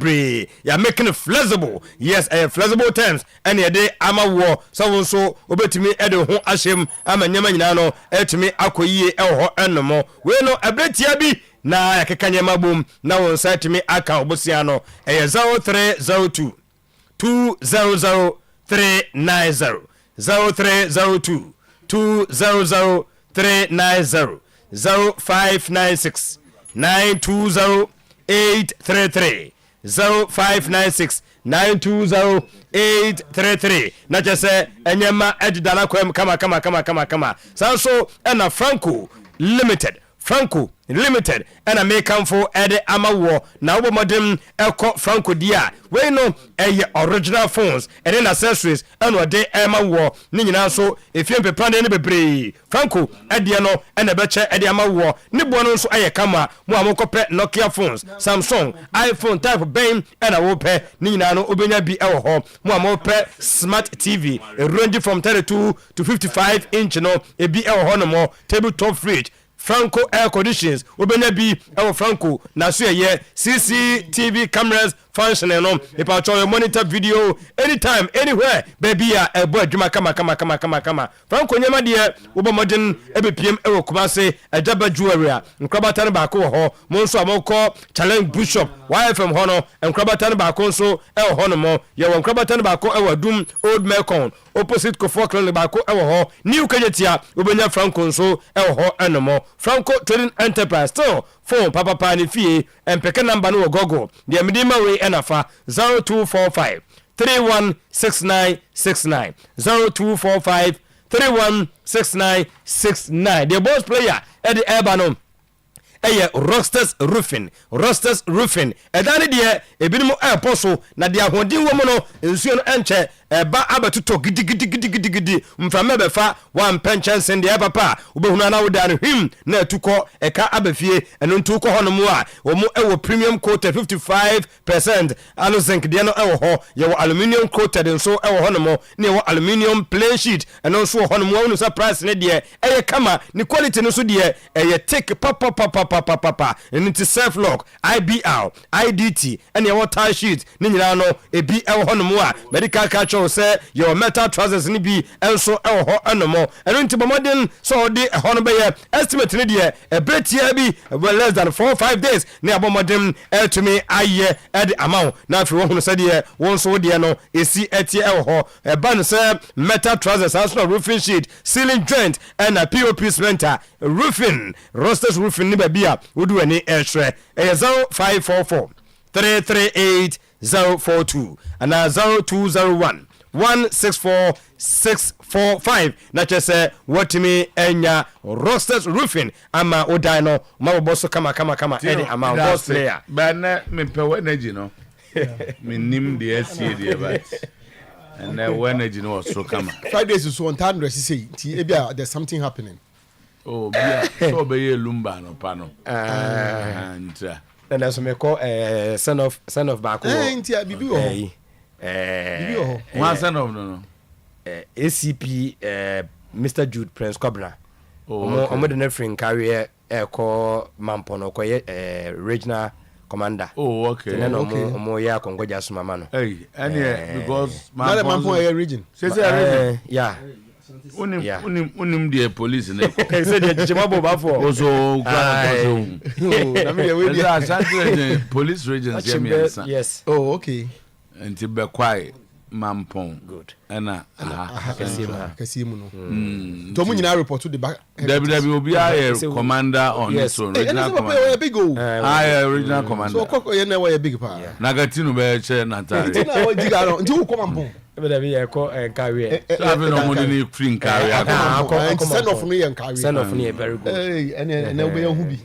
bebre ya making it flexible yes flexible terms and ye de ama wo so so obetimi e de ho ahyem ama nyama nyina no etimi akoyie e ho enmo we no abretia bi na yakeka nyama bom na won site me aka obosia no 0302 200 390 0302 200 390 0596 920 833 0596 920 833 na chese enyema edidana kwem kama so na Franco Limited and a make come for Ede Amawo na obo modem eko Franco dia we no original phones and then accessories and what de Amawo ni nyina so efie pepande ne bebre Franco Ede no and a beche Ede Amawo ni bo no so aye kama mo amokope Nokia phones Samsung iPhone type ben and a wo pe ni nyina no obenya bi ewo ho mo amope smart TV a range from 32 to 55 inch no e bi ewo ho no mo tabletop fridge Franco air conditions obenya bi ewo Franco na so ye CCTV cameras functioning no if I show you monitor video anytime anywhere baby a boy adwuma kama Franco nyama de obomodin ebepiem ewo Kumase Ajaba jewelry nkrabata ba ko ho mo nso amoko challenge bishop YFM ho no nkrabata ba ko nso ewo ho no mo ye wo nkrabata ba ko ewo dum old Melcon opposite Kofo Clinic ba ko ewo ho new kajetia obenya Franco nso ewo ho enomo Franco Trading Enterprise still phone papa ni fie empeke number no gogo de medima we enafa 0245 316969 0245 316969 the boss player Eddie Ebano Rosters Roofing edane de ebinimo airposo na de ahodin wo mo no ensuo no enche ba abatuto gidi mframa befa wan pension de papa obehunu na woda no him na atuko eka abafie eno ntuko hono mu a wo mu ewo premium coated 55% alo zinc de no ewo ho ye wo aluminium coated nso ewo hono mo ne wo aluminium plain sheet eno nso hono mu wonu sa price ne de kama ni quality no so de thick papa into self lock IBR IDT and your tie sheet ni nyina no ebi ewo hono mu a medical catch say your metal trousers ni bi enso ewo ho anomo eno nti bomodin so de hono be ye estimate ni de betia bi less than 4-5 days ni abomodin to me aye the amount na fi won say de won so de no esi etie ewo ho ban say metal trousers also roofing sheet ceiling joint and a POP cement roofing Rosters Roofing ni babia wodu ani ehre 0544 338 042 and 0201 164645 na chese watimi enya Rosters Roofing ama odino maboso kama any amount boss player bana me pe energy no me nim de SC de but and energy no so kama Fridays is 100 say there's something happening. Oh bia so be ye lumba no pa no and that's me call son of Bako ntia bibi ho one son of no ACP Mr. Jude Prince Kobna omo de nefrin carry call Mampono ko regional commander. Oh okay. Omo ya kongoja sumama no. Hey, and because Mampono region. Say region. Yeah. Unim the police na say the chimabo ba for also police regions yes. Oh okay. Until be quiet Mampong good and Kasimu no to mu nyina report to the back WWBI commander on yes. So regional commander big regional commander so koko ye na we big pa Nagatino be che Natari tina we diga no nti wo ko Mampong be ya ko carry so have no money ni free carry send off no ye carry send off no very good eh ene we yan hu bi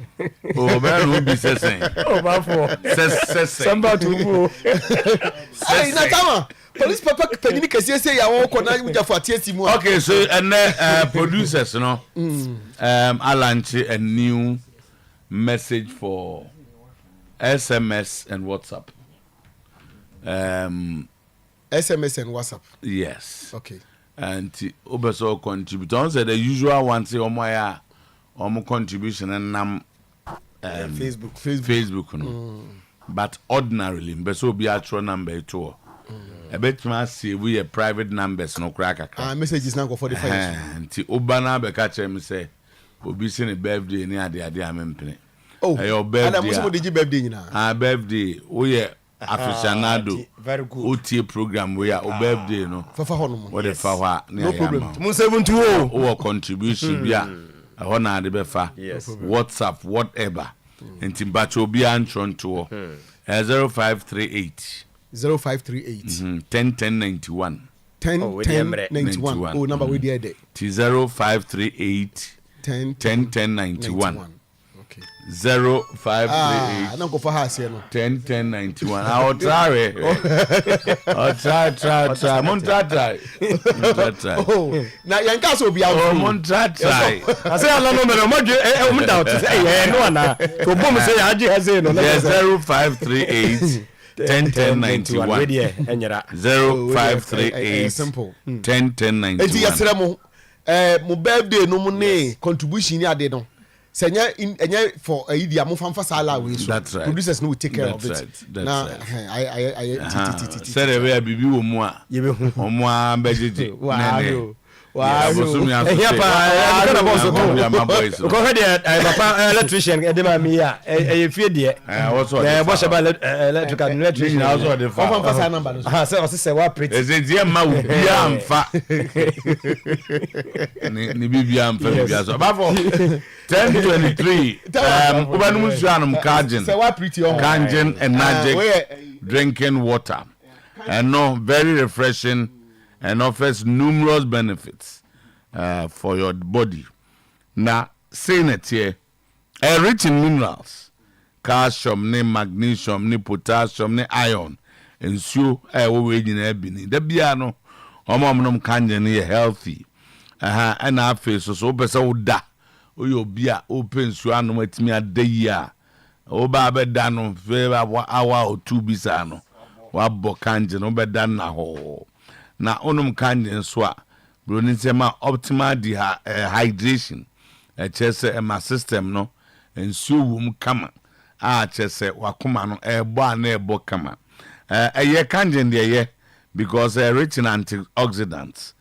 oh be no bi sesen oh ba for sesen samba to go ai na tama police papa penini kese say ya won ko na muja for atiesi mu okay so and producers no I launch a new message for SMS and WhatsApp SMS and WhatsApp. Yes. Okay. And obeso contribute. On say the usual one say omo contribution and nam Facebook no. but ordinarily mbeso obi atro number to e betuma say we private numbers no kra kakra messages na go for the fire nti oba na be ka kire me say obi say ne birthday ni ade amempene your birthday and mo dey birthday nyina birthday o ye aficionado very good OTA program we are birthday no fafa ho no what the fa no problem mo 72 o contribution bia ho na de be fa WhatsApp whatever nti bacho obi antron to 0538 101091 101091 oh number we there 0538 101091 okay 0538 na go for house here no 101091 I will try try Montata oh na yanka so bia oh Montata I say Allah no me mo doubt say no na to bom say aji ha say no 0538 101091 we there enyera 0538 simple 101091 enti yesere mo birthday no mu ne contribution ni ade no senya for idea mo famfa sala we so producers no will take care of it na I say we bibi wo mu a omo a bejeje wow here pa na boss ko ko head papa electrician e dey ma me ya e fie de boss ba electrical electrician also the famfa sala number no say wa pretty ezezie ma wo bia amfa ni bibia amfa bibia so bafo 1023 ubanum suanum kajin say wa pretty on kanjin and magic drinking water and no very refreshing and offers numerous benefits for your body. Now, saying it here, rich in minerals, calcium, ne magnesium, ne potassium, ne iron, and so we in ebony. The piano, omom kanjen healthy. And our face so pesa da. Oyo bia open so anu metimi adeya. Oba be dano favor hour or two bisano. Wa bo kanjen oba dan na ho. Na onum kanjen swa broni sema optimal hydration chese my system no ensu wum kama chese wakoma no ebo na ebo kama ye kanjen de ye because rich in antioxidants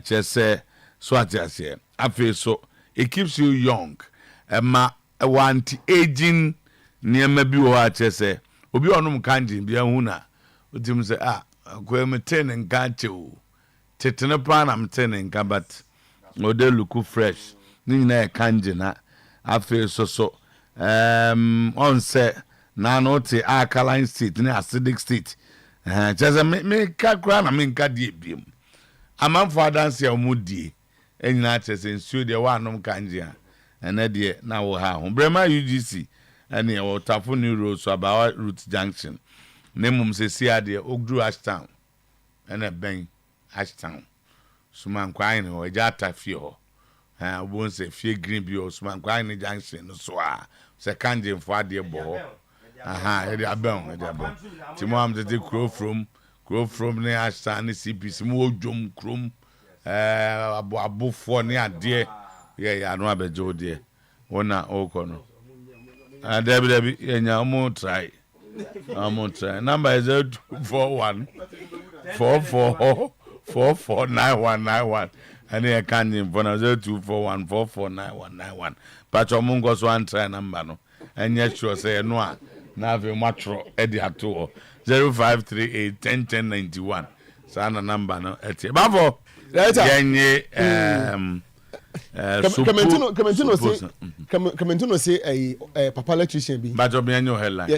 chese so atase afi so it keeps you young ma anti-aging niema bi wo chese obi onum kanjen bia hu na otim se kwa meten nka chew tetene pa na meten nka but ode look fresh ni na kanje na afi so on say na no te alkaline state ni acidic state just me ka kra na me nka die biem amanfo adanse ya omudi enyina chese nsuo de wa anom kanje ena de na wo ha ho brema UGC ene e wotafo ni road so about route junction nemum se siade ogdru Ashtown ene ben Ashtown suman kwai ne o jata fie ho obon se fie green bi o suman kwai ne junction no so a se kanje mfo ade bo ho e de abon timo am de crow from ne Ashtown ne CPC mo odwom krom abofo ne ade ye ya no abejo de wona okono debi enya mo try number is 0241 449191 and you can in 0241 449191 but your mungo so an try number no and yet sure say no na have matro edi ato 0538 101091 sana number no eti bafo yenye Commentino say a papa electrician be. But you be your headline.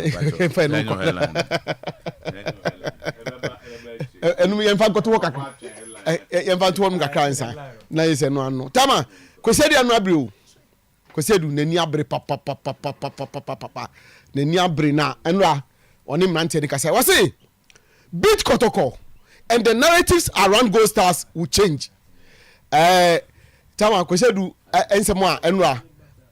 And we in fact got to work. In fact, one gakransa. Na is no. Tama, kwesedi anu abriu. Kwesedi neni abre papa. Neni abre na enra oni mrante de kasa. Wasi beat kotoko and the narratives around Gold Stars will change. Tama kwesedi ensemo a enra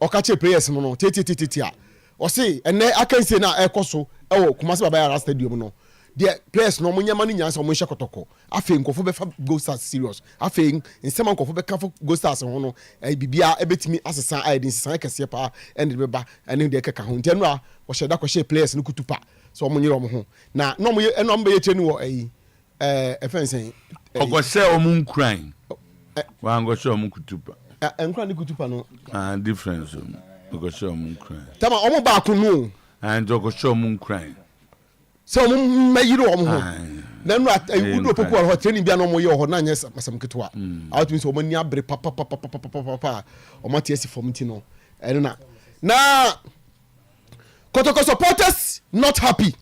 okache players no titi a o say ene akanse na ekoso ewo Kumasi Baba Yara stadium no the players no munya mani nyansa mo hye kotoko afi nkofo be fa go stars serious afi nsema nkofo be ka fo go stars ho no bibia ebetimi asesa aidin sesa kese pa ende be ba ene de keka ho ntenu a wo hye da ko hye players no kutupa so mo nyiro mo ho na no mo eno mo be ye training wo efensen ogose omun kran wa ngose omun kutupa enkran ni kutupa no difference ogose omun kran tama omo ba ko no and ogose omun kran so omo mayiro omo ho na no udo poku ho training bia no mo ye ho na anya masam ketwa out means omo ni abre papa omo tie si form ti no eno na Kotoko supporters not happy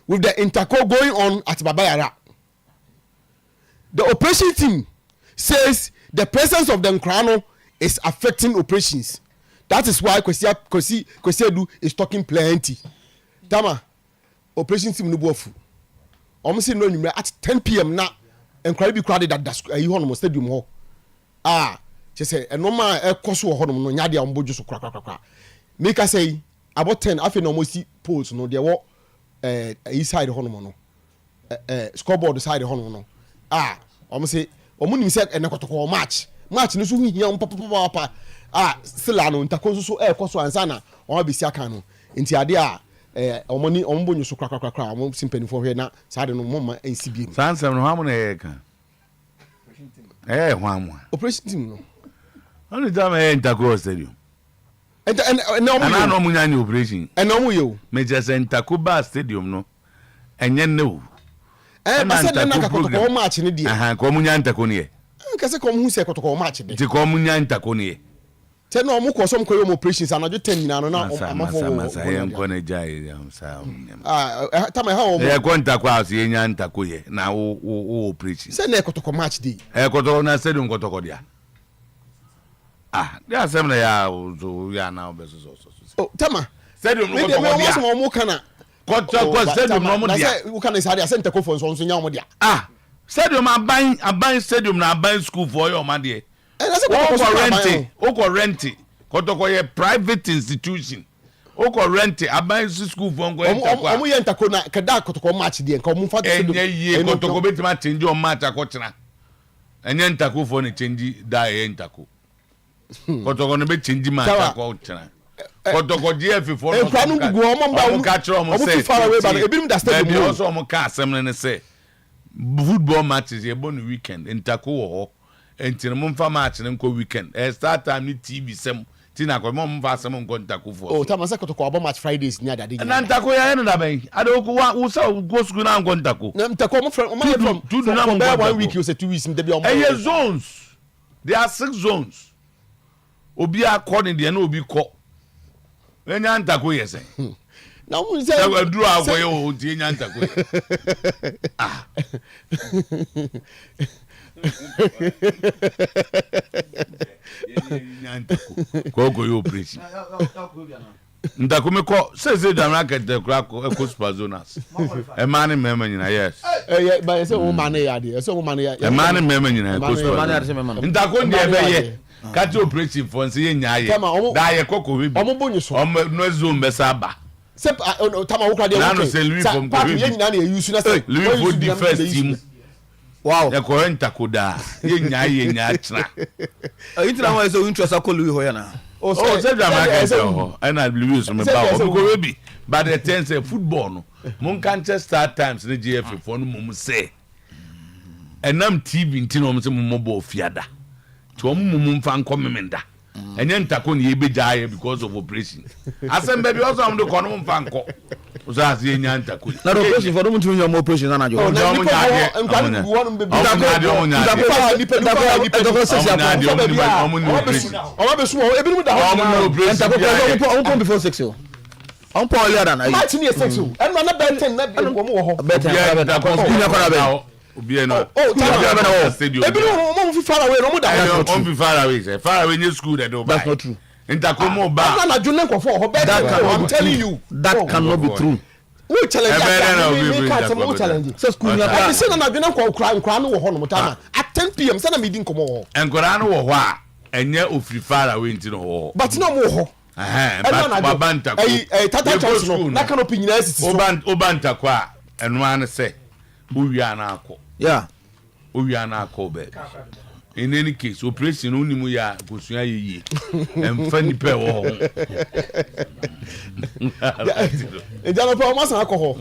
with the interco going on at Babayara. The operation team says the presence of the Nkrano is affecting operations. That is why Kwesi is talking plenty. Tama, operation team no bofu. Almost no number at 10 p.m. na Nkrano crowded at the stadium hall. Just say a normal koso hono no nyade ambojo so kra. Make us say about 10 after no almost polls no there were east side hono no scoreboard side hono no almost say omunim say e nekotoko match no so hia papa sila no ntako so koso ansana o be si aka no nti ade omoni ombonyo so kra omo simpani for here na sade no mama ncb sansem no hamu na yeka hwamu operation team no only time ntako stadium and no munya ni operation and no yo major center Kuba stadium no enye no ba se na kotoko match ni die ko munya ntako ne kase ko mu se kotoko match de ti ko munya ntako ne te no mu ko so mko yo operations anajo 10 nyina no na amafo masa yen ko ne jai am sa tama ha o mo ko ntako as ye nya ntako ye na o operation se na kotoko match de kotoko na stadium kotoko dia they are same ya so ya now be so tama stadium no ko mo mo kana ko stadium no mo dia u kana say ase ntako fo so nya mo dia stadium aban stadium na aban school for your man there o ko rent ko ye private institution o ko rent aban school for ngo ntako o mo ye ntako na kada kotoko match dia nka o mo fa stadium ye kotoko betima change o match akochina enye ntako for ne change da ye ntako kotoko no be change match akochina kotoko GF for no kwanu gugu o mba o ka kire o say far away but ebinim da stadium mo also o ka asem ne say football matches ye bon weekend ntako wo ho entire mo mfa match ne nko weekend start time ni TV sem tina ko mo mfa asem nko ntako for tama say kotoko abo match Fridays ni adade na ntako ya no da ben ade wo sa go school na nko ntako na ntako mo from na 1 week you say 2 weeks dey be on zones there are 6 zones obi according there na obi ko enya ntako yese na mo say e duru agoye o ti enya ntako ko yo operation ntako me ko say da market de kra ko super zonas e mani mema nyina yes ba say o mani ya de say o mani ya e mani mema nyina ko super ntako ndi be ye kati operation for nse ye nyaaye da ye kokko we bi omo bonyu so omo no zoom be saba se tama wo kra de na no se Louis from ko ye nyina na use na say Louis for the first team wow e ko ntako da ye nyaaye nya chira intra mo so interest akọ Louis ho ya na say da market ho and I Louis so me ba o ko we bi but the ten say football no mon Manchester Times ne GF for no mum say enam TV ntino mo se mo bo fiada to omumu mfa nkomemenda enye ntako ne yebejaye because of operation asem baby also am do kono mfa nko so as ye nya ntako na operation for them to nya mo operation na jo no nya nkwani wonu be bi ntako before 6 on Paul ya na match ni 6 and na benten na bi ko mo wo ho beten obi no stadium ebi no mo fi far away no mo da on be far away say far away near school they do that's not true ntako mo ba na june nko for ho bet I'm telling you that cannot be true we challenge that challenge so school na say na june nko kra no wo ho no mutama at 10 p.m. say na meeting komo ho enkora no wo ho a enye ofri far away ntino ho but no mo ho but babanta ko tata chance no na kan opinion assist obanta ko a and one say we are now yeah we are now baby. In any case, operation only muya kusuya yi and funny pair. Njalo pa almost alcohol.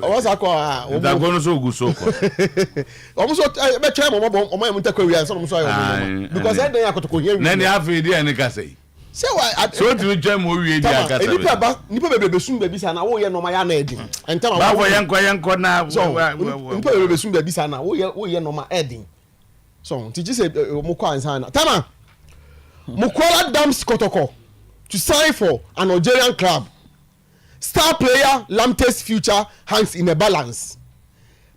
Almost alcohol. That going so good so. Almost be try mo muntakwa wi anso mo so ayo because that day akotoko here. Na ni afi dey en ka say. Say why so to try mo wi dey aka say. Nipa bebe sun be bisa na wo ye no ma ya na edin. Entama ba wo yanko na nipa bebe sun be bisa na wo ye no ma edin. So, did you say Mukwa and Sana? Tama Mukwala Dams Kotoko to sign for an Algerian club. Star player Lamte's future hangs in a balance.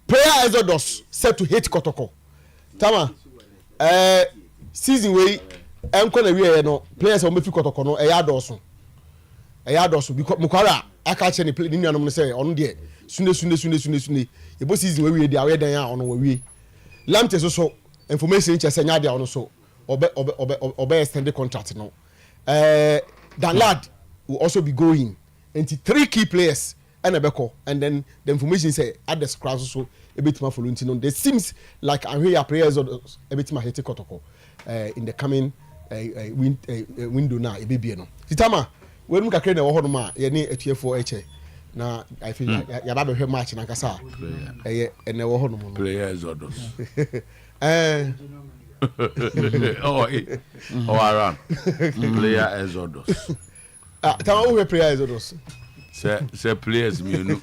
Player Exodus set to hate Kotoko. Tama season way Mkona we no players on mefi Kotoko no eyadoso because Mukwala aka che ni play ni nuanom say on there sunde e bo season we dey awe dan ya on we Lamte so information in Chesenya dia ono so obe extended contract no Dan Lad will also be going into 3 key players and then the information say at the scratch so a bit more follow no there seems like Ahia players a bit more hete Kotoko in the coming window na e be no titama we mu kakre na wo hono ma ye ne atuefo eche na I feel ya ba be hwe match na kasa ene wo hono mo players odos around player Exodus. Tell me player Exodus. Say players me no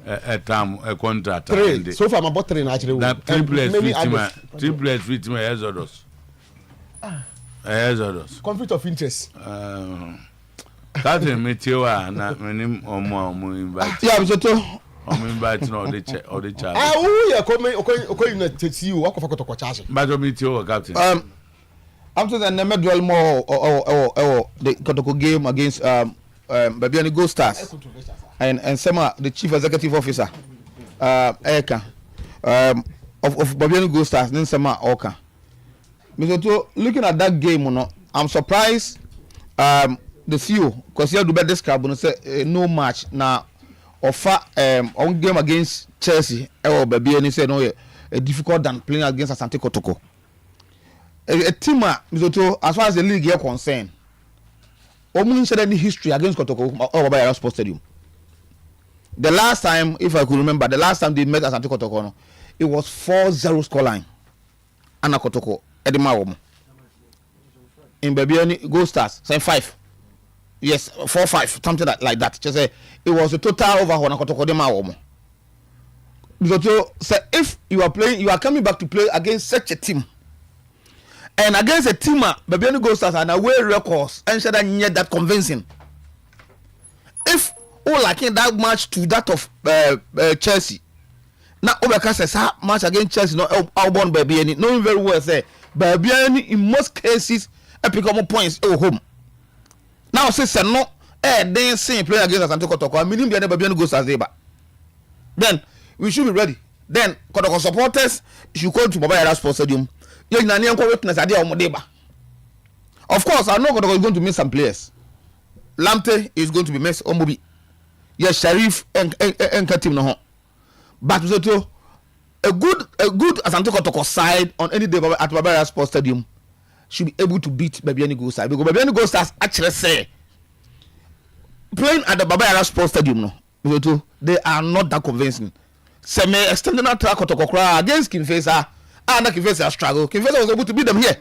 a time a contract. 3 so far my bought 3 actually. That 3 players fit me Exodus. Exodus. Conflict of interest. That me tiwa na menim omo invite. Yeah, so I'm inviting all the child. Oh, yeah, come in to see you. Walk off to charge. But I'm meet you, Captain. I'm to the never dwell more or the Kotoko game against Babiani Gold Stars and Sema, the chief executive officer, Eka of Babiani Gold Stars, then Sema Oka. Mr. Looking at that game, I'm surprised. The CEO, because you do better describe and say no match now. Offer on game against Chelsea baby and he said no difficult than playing against Asante Kotoko. A team as far as the league is concerned, almost any history against Kotoko or Bayero Sports Stadium. The last time, if I could remember, the last time they met Asante Kotoko, it was 4-0 scoreline. Anna Kotoko, Edema in Babiani Gold Stars, same 5. Yes, 4-5, something like that. Just say it was a total overhaul. So if you are coming back to play against such a team, and against a team, Babiani Gold Stars and away records, and said that convincing. If all like that match to that of Chelsea, now Obaka says match against Chelsea, no outbound Babiani, knowing very well say Babiani in most cases pick up more points at home. Now say no then same play against Asante Kotoko. I mean the Babiani Gold Stars there. Then we should be ready. Then Kotoko supporters should go to Bayero Sports Stadium. Of course, I know Kotoko is going to miss some players. Lamte is going to be missed. Omobi. Yes, Sharif and team no. But a good Asante Kotoko side on any day at Bayero Sports Stadium should be able to beat Babiani Gold Stars because Babiani Gold Stars actually say playing at the Bayero Sports Stadium they are not that convincing. Semi extending that track against Kinfesa and Kinfesa struggle. Kinfesa was able to beat them here.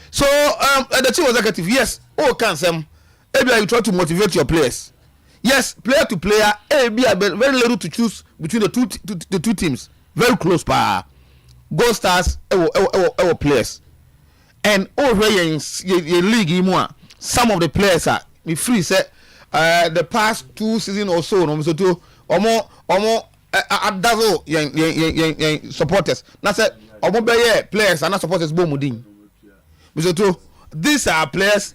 So the chief executive, yes, can some maybe you try to motivate your players. Yes, player to player, maybe very little to choose between the two teams. Very close par. Gold Stars our players. And over in league some of the players are free say the past 2 seasons or so so to omo adazo yen supporters na say omo be players and supporters bomudin so to these are players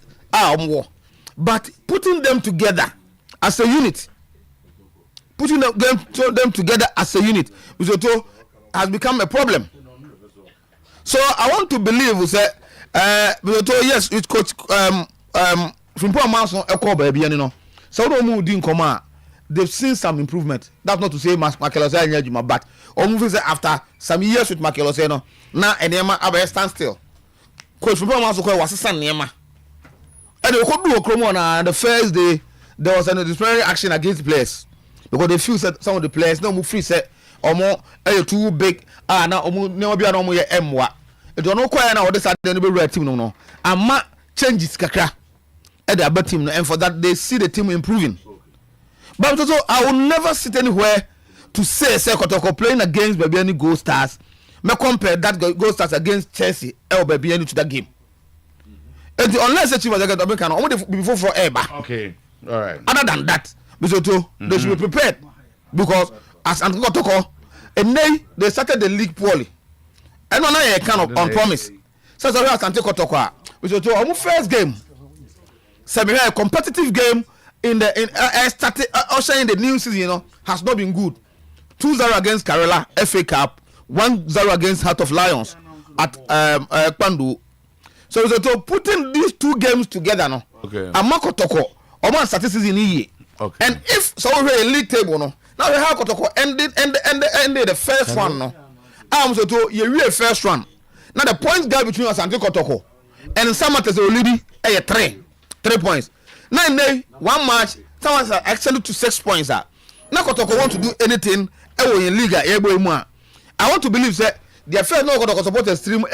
but putting them together as a unit together as a unit so to has become a problem. So I want to believe we say yes, with coach from poor Manson a call baby, you know. So no more doing come they've seen some improvement. That's not to say Makelose and but almost after some years with Makelose, no, now Enema Abe stand still. Coach from Masoko was a son Nema. And they could do a chromo on the first day. There was an disciplinary action against the players because they feel that some of the players no move free set or more too big. Now never be an omo M1. It don't know quite now. This are the red team no. And changes kakra at the other team, and for that they see the team improving. But also, I will never sit anywhere to say Kotoko playing against Babiani Gold Stars. Me compare that Gold Stars against Chelsea or Babiani to that game. And unless the team was against American, only before for ever. Okay, all right. Other than that, they should be prepared because as Kotoko, and they started the league poorly. And on a kind of on promise. So sorry, as Kotoko, we should do our first game. So we had a competitive game. In the new season, has not been good. 2-0 against Kerala FA Cup, 1-0 against Heart of Lions at Pandu. So putting these two games together, no. Okay. Amako Toko, Oman statistics in EA. Okay. And if so, we a league table, no. Now we have Kotoko ended the first one, no. You real first one. Now the points gap between us and Kotoko and Samates already 3 points. Now in one match, someone's actually to 6 points. Now Kotoko want to do anything in Liga. I want to believe that the affair no Kotoko support the stream.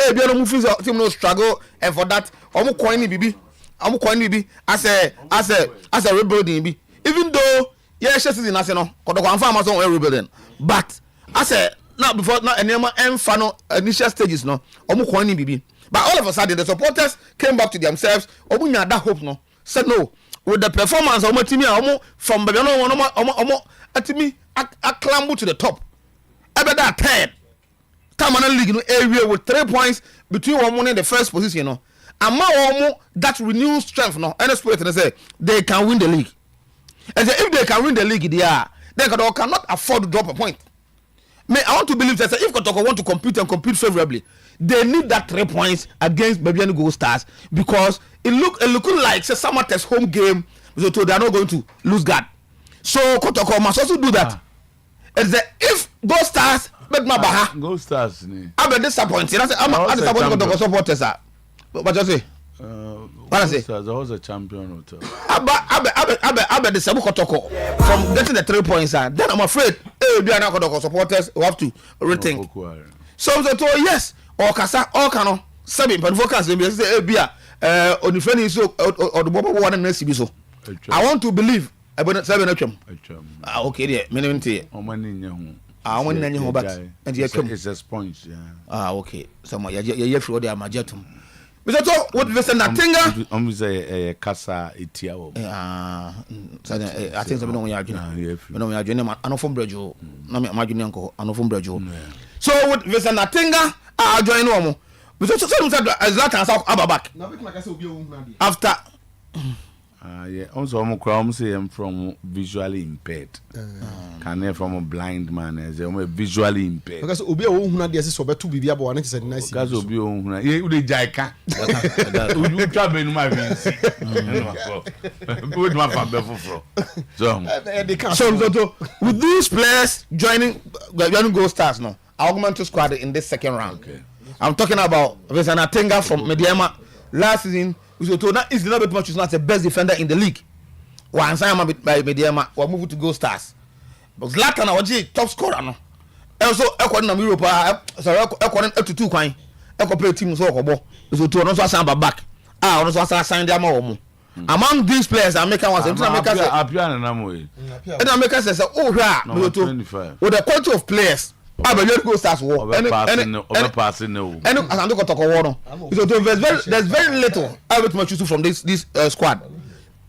Team no struggle, and for that, I'm coining BB as a rebuilding. Even though season national Kotoko and farmers on rebuilding, but as a now before now and final initial stages no, I'm coining BB. But all of a sudden the supporters came back to themselves. Omunya that hope no said no. With the performance of my team from Babiano, atimi clamber to the top. Ever that third Tamana League area with 3 points between one in the first position. And that renewed strength, no, and spirit and say they can win the league. And say if they can win the league, they cannot afford to drop a point. I want to believe that if Kotoko want to compete and compete favorably, they need that 3 points against Babiani Gold Stars because it looking like Samate's home game, so they are not going to lose guard. So Kotoko must also do that. And if Gold Stars bet my baha, Gold Stars, I'm disappointed. I'm disappointed Kotoko supporters. But you say, what I say? Stars was a champion. I bet the Sabu Kotoko from getting the 3 points. Then I'm afraid Kotoko supporters will have to rethink. So yes. Or Kasa, or Kano, 7 focus. On the friend is so or the Bobo one and Nessie so. I want to believe about 7 okay, there, many I want to know about and it's a sponge. Okay, so my for the Amajatum. But what listen, Natinga, I'm say Casa Etiao. I think we are doing I know from Brejo, no, imagine uncle, I know from Brejo. So what listen, Natinga. Join normal. We just said as that as Ababak. After yeah, also I'm from visually impaired. Can from a blind man as a visually impaired. Because Obi Ohuna dey so beto bibia bo wane say nice. Because Obi Ohuna, you dey jaika. You travel in my views. Good man for before. So with these players joining Gold Stars now. Augmented squad in this second round. Okay. I'm talking about Vesanatenga from Mediama. Last season, we saw that is not much. Is not the best defender in the league. Once I am by Mediama, we move to Gold Stars. But Zlatan Awaji top scorer no. Also, according to Europe, sorry, according to 2 coin. Play team so kobo. So to no so samba back. No so sign them all. Among these players, American ones, American say, and American says, oh, with the quality of players. Go Stars war. There's very little much from this squad.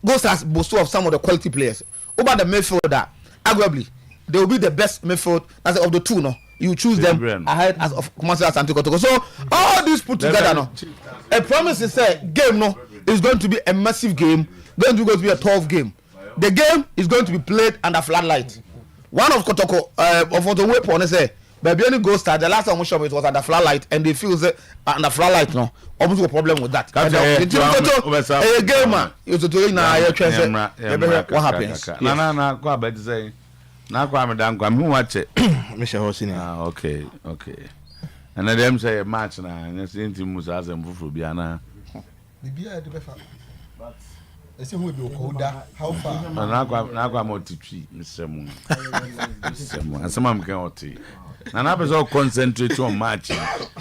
Go Stars boast of some of the quality players. Over the midfielder, arguably, they will be the best midfield as of the two. No, you choose them ahead as of Kumasi Asante Kotoko. So all these put together, no, a promise is a game. No, is going to be a massive game. Going to be a 12 game. The game is going to be played under floodlight. One of Kotoko of the weapon say. Baby only Gold Star, the last time we shop it was at the floodlight, and they feel that the floodlight no, almost a problem with that. A game man, you to do now. What happens? Na go about say. Na go am dan go am watch it. Michelle Hosini. Okay. And them say a match na, you see team Musa as mfufuru bia na. Bibia de befa. But I say who be Okoda, how far? Na go am otitwi Mr. Asema am kan oti. Na person concentrate on match.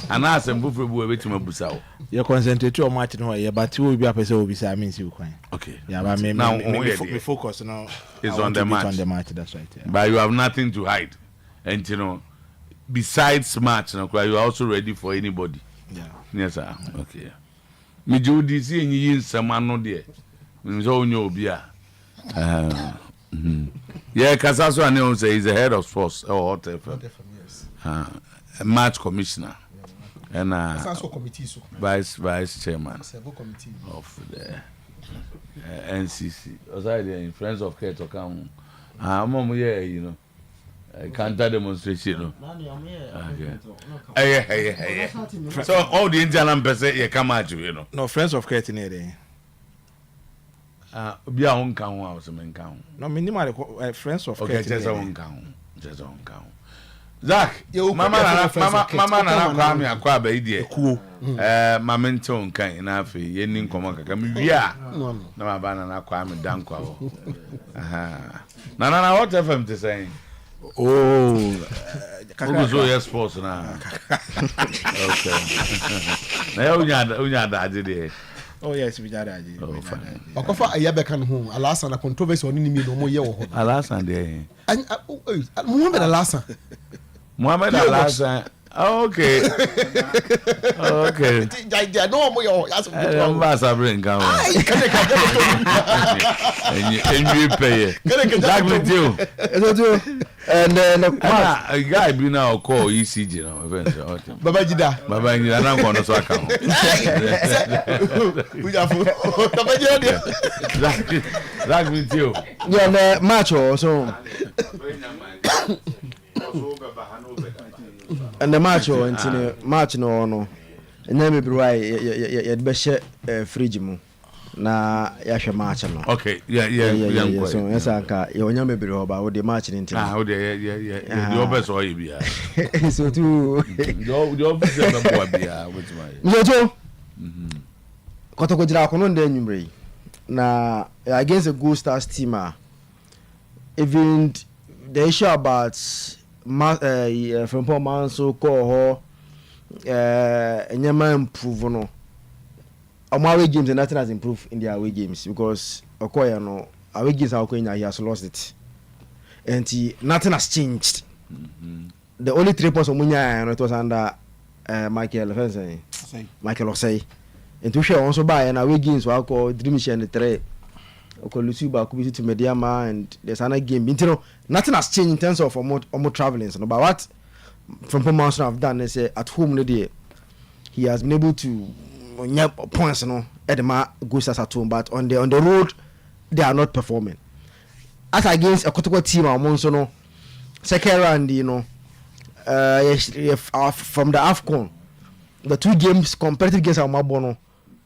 And as mfufuru bu wetima busa o. You concentrate on match no here, but you will be a person who be say means you kwan. Okay. Yeah, but now me focus now. Is on the match. On the match, that's right. Yeah. But you have nothing to hide. And you know, besides match, you are also ready for anybody. Yeah. Yes, sir. Okay. Me do this in yin someone no there. Me so nyo bia. Yeah, Kasaso Ane say he's the head of sports or Hot FM. Yes. A match commissioner. And committee so. vice chairman Several committee of the NCC. Also in Friends of Care to come. Mom you know. Counter demonstration. Okay. So all the Indian person you come at you know. No, Friends of Care today. Be a home count house men count. No, minimum Friends of Care. Okay, just a home count. Zach, mama na kwa me akwa ba idie. Mama nton kan na afi ye ni nkomo kaka me wia. Na mama na kwa me dankwa ho. Na what FM to say? Oh, so yes sports na. Okay. Na unya da ade. Oh yes, we got that. Oh fine. Okofa ayabeka no ho alasa na controversy oni mi no mo ye wo ho. Alasa de. Muhammad Alasa. Muhammad Alasa. Okay. Ja no mo yo aso. Ba sabre nkan. And you pay. Exactly too. And then a guy be now call ECG now eventually. Baba Jida na nko no so aka ho. Baba Jida. Exactly too. yeah, the match also. And the match no and then maybe why you be share fridge mu na ya hwe match no. Okay, yeah. So yes anka you nya maybe about with the match into. How the the obes or you bia. So too the obes be boa bia with my. Mjojo. Kotoko jira kono nda nwumre na against the Gold Stars team even the issue about from Paul Manso call Nyama improve no. Away games and nothing has improved in their away games because Okoya no away games are going he has lost it. And nothing has changed. The only 3 points Omunya it was under Michael Osei. And to share also by and away games were called Dreamish and the 3. Lusuba could be to Mediama and there's another game. Nothing has changed in terms of almost traveling. So, but what from Monson have done is at home he has been able to points at the Gold Stars at home, but on the road they are not performing. As against a Kotoko team Monson, second round, from the AFCON, the 2 games competitive games are Mabono.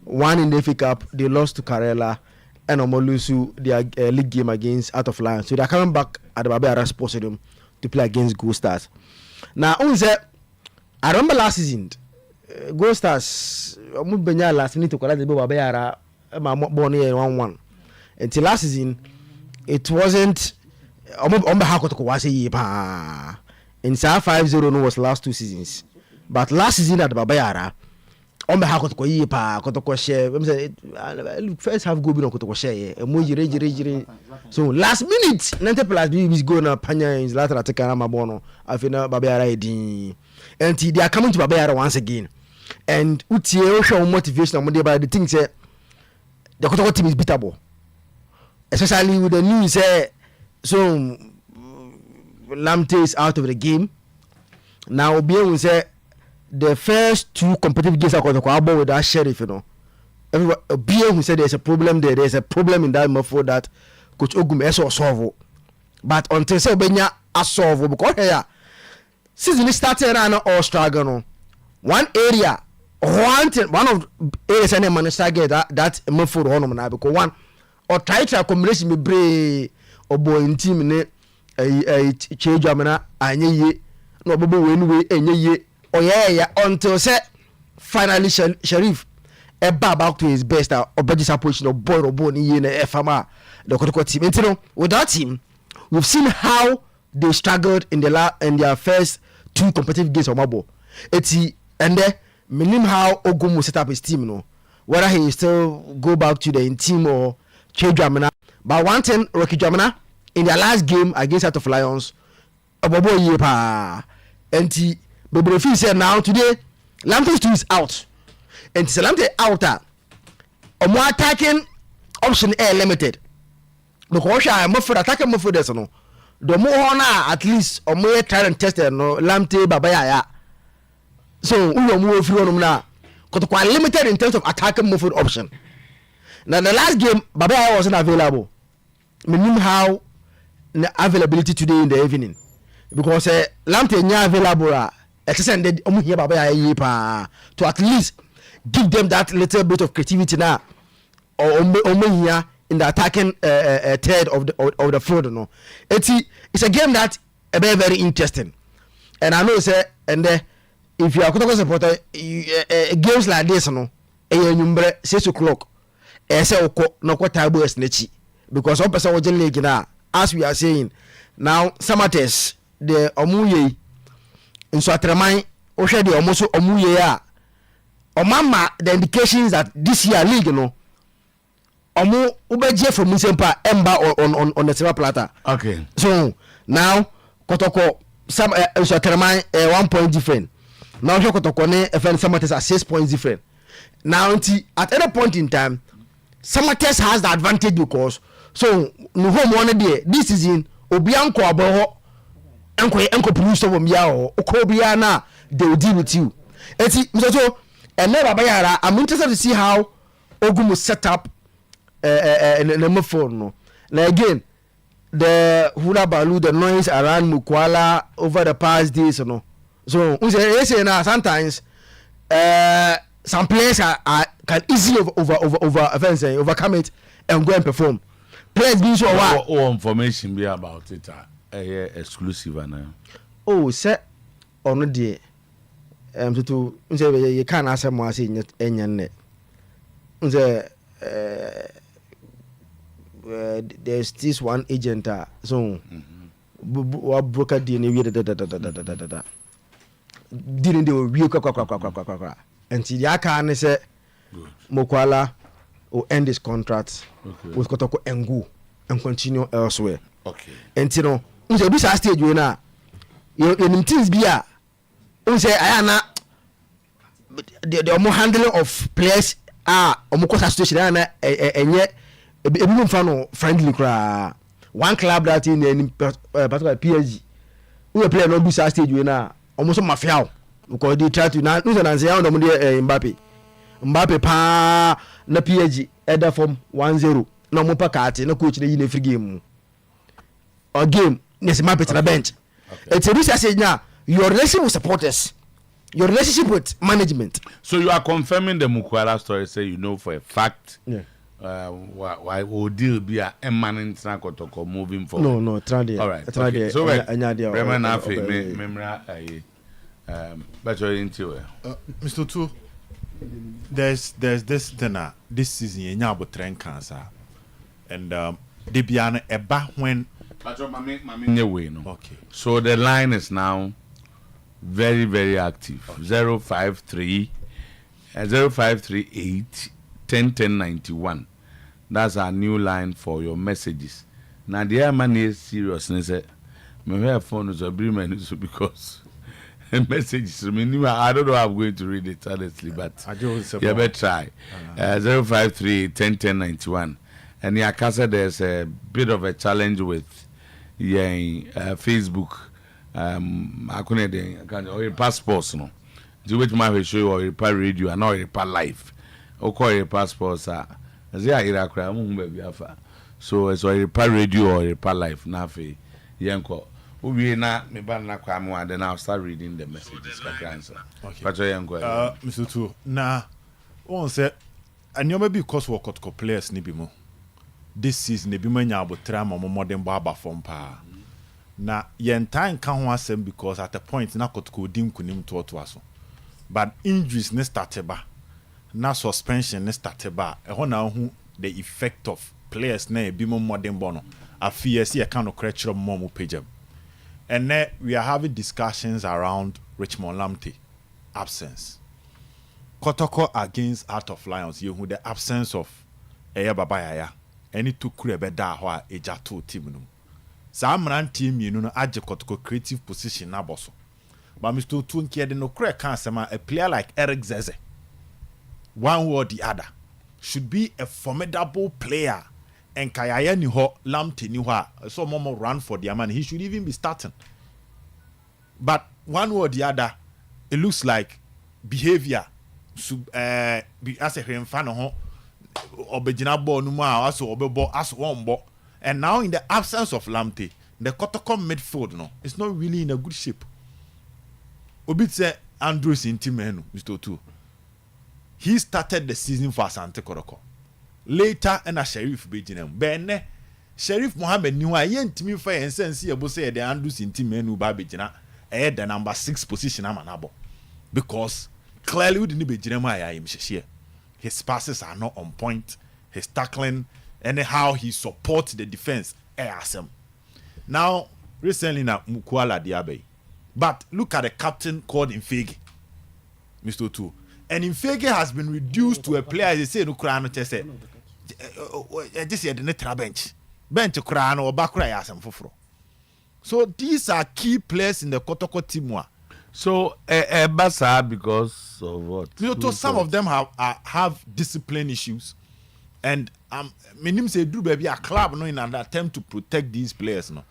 One in the FA Cup, they lost to Karela. And Omolusu their league game against Out of Line. So they are coming back at the Babera Sports Stadium to play against Gold Stars. Now, I remember last season, Gold Stars, last season to collect the Babera born here 1-1. Until last season, it wasn't on the Hakotoko was a year. In 5-0 no was last 2 seasons. But last season at the Babera, on the Hakotoko Yipa, Kotoko share. First half go be on Kotoko share. Emoji. So last minute, 90 plus B is going to Panya in Zlatan Atakana Bono. I feel Babera ID. And they are coming to Babera once again. And Utie show motivation on by the thing say the Kotoko team is beatable. Especially with the news so Lamte is out of the game. Now Obiang say the first 2 competitive games are with that Sheriff, Everyone who said there's a problem there's a problem in that midfield that Coach Ogum solve. But until say Benya solve because here season started and all struggle no. One area one of areas and man struggle that move for one now because one or try to accommodation me bre or boy team ne change amana anye ye no bobo we anyway enye ye or yeah until say finally Sharif back to his best or better position of boy or born in the FMA the Kotoko team. And you know, with that team, we've seen how they struggled in their first 2 competitive games of Mabo. And then minim how Ogum will set up his team, you know, whether he still go back to the team or change Jamana. But one thing, Rocky Jamana in their last game against Out of Lions, Abobo Yepa, and Bobrefi said now today, Lamptey 2 is out. And Salamte outer or more attacking option air limited because I am for attacking more for this no the more at least or more try and test no Lamte Babaya so we are more free on now because quite limited in terms of attacking more for option. Now the last game Babaya wasn't available. Meaning how the availability today in the evening because Lamte nya available extended here Babaya to at least give them that little bit of creativity now, or here in the attacking third of the field. No, it's a game that very very interesting, and I know say and if you are a supporter, games like this no, 6 o'clock, say no table is nechi because one person was league now. As we are saying now, Samates the Omuye in Swatraman, Oshadi almost Omuye. Mama, the indications that this year league, you know, ubeje from Musempa Emba on the silver platter. Okay. So now Kotoko some so 1 point different. Now Kotoko ne FN Samates are 6 points different. Now at any point in time, Samates has the advantage because so no home one day this season Obianko Aboho enko produce from Yao Okobiana they will deal with you. So and never Bayara, I'm interested to see how Ogum will set up the phone. No. Now again, the hula balu, the noise around Mukwala over the past days, you know. So we say now sometimes some players can easily overcome it and go and perform. Players being so what? All information be about it exclusive now. Oh, sir, on the day. To say you can't ask more in your net. There's this one agent so broker DNA didn't do real and see the can say Mokwala will end this contract with Kotoko and go and continue elsewhere. Okay. And you know, this stage you now in things be say I am not the more handling of players almost situation and yet even friendly one club that in particular PSG we play no this stage we now almost mafia because they try to now say Mbappe pa na PSG header from 1-0 no mo pa card na coach na yin free game or game yes Mbappe to the bench. It's a research now. Your relationship with supporters, your relationship with management. So you are confirming the Mukwala story, say you know for a fact. Yeah. Why would deal be a eminent Kotoko moving forward? No, try all right. Okay. So Bremen Afe, Memra, better into it. Mr. Two, there's this dinner this season in Yabo Train Cancer, and they be an eba when. Okay. So the line is now very, very active. 053 0538 101091. That's our new line for your messages. Now the air man is serious and say, my phone is a agreement because messages. I don't know how I'm going to read it honestly, but you better try. 053 101091. And yeah, there's a bit of a challenge with Facebook. I couldn't or passports no. Do which my show you Oyerepa Radio and Oyerepa Live. Your passports so it's Oyerepa Radio or Oyerepa Live. Nafe yenko. We na me ban na kwa mo then I'll start reading the messages. Okay. Mr. Two. Nah, one say, and you may be because we got players ni bimo. This season ne bimo nya abotra ma modern baba form pa. Na yen time kan ho asem because at a point na kotko dim kunim to aso. But injuries ne started ba. Na suspension ne started ba. E ho na hu the effect of players na bimo modern bono. Afie see e kan no crutch mo page. And then we are having discussions around Richmond Lamptey absence. Kotoko against Heart of Lions, you who the absence of Eya Babayaya. Any two krebe da hoa eja to team no. Samran team you know aje Kotoko creative position na boso. But Mr. Tunki de no kre kan sema a player like Eric Zeze, one or the other, should be a formidable player. And Kayaya ni ho Lamptey ni ho so momo run for their man. He should even be starting. But one way or the other, it looks like behavior be as a fan ho obejina ball no ma aso obebo aso wombo. And now in the absence of Lamptey, the Kotoko midfield no, it's not really in a good shape. Obi say Andrews in team Mr. Two. He started the season for Asante Kotoko. Later and a Sheriff Bejinem. Bene Sheriff Mohammed knew I ain't me for and see a say the Andrews in team menu Babijina ahead the number 6 position amanabo. Because clearly we didn't be Jeremiah him share. His passes are not on point, his tackling, and how he supports the defense. Awesome. Now recently na Mukwala Diabe. But look at the captain called Infege, Mr. Two. And Infege has been reduced to a player they say no crano say this year the netra bench crano or bakra yasam foforo. So these are key players in the Kotoko team. So Basa because of what? You know, some of them have discipline issues, and minim say do baby a club no in an attempt to protect these players no.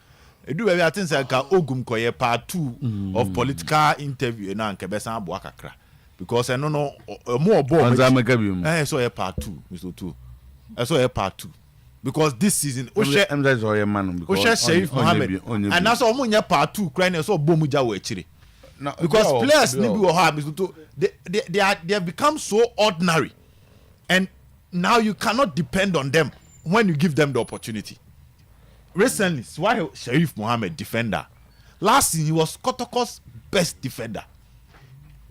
Do baby I think say ka ogum koye part 2 of political interview na nke besa abo akakra. Because I don't know more about so a part 2, Mr. Two. I saw a part 2. Because this season, Sheriff Mohammed, and that's all part 2 crying so Bomuja wechiri. Because players need to have Mr. Two. They have become so ordinary, and now you cannot depend on them when you give them the opportunity. Recently, why Sheriff Mohammed defender? Last season he was Kotoko's best defender.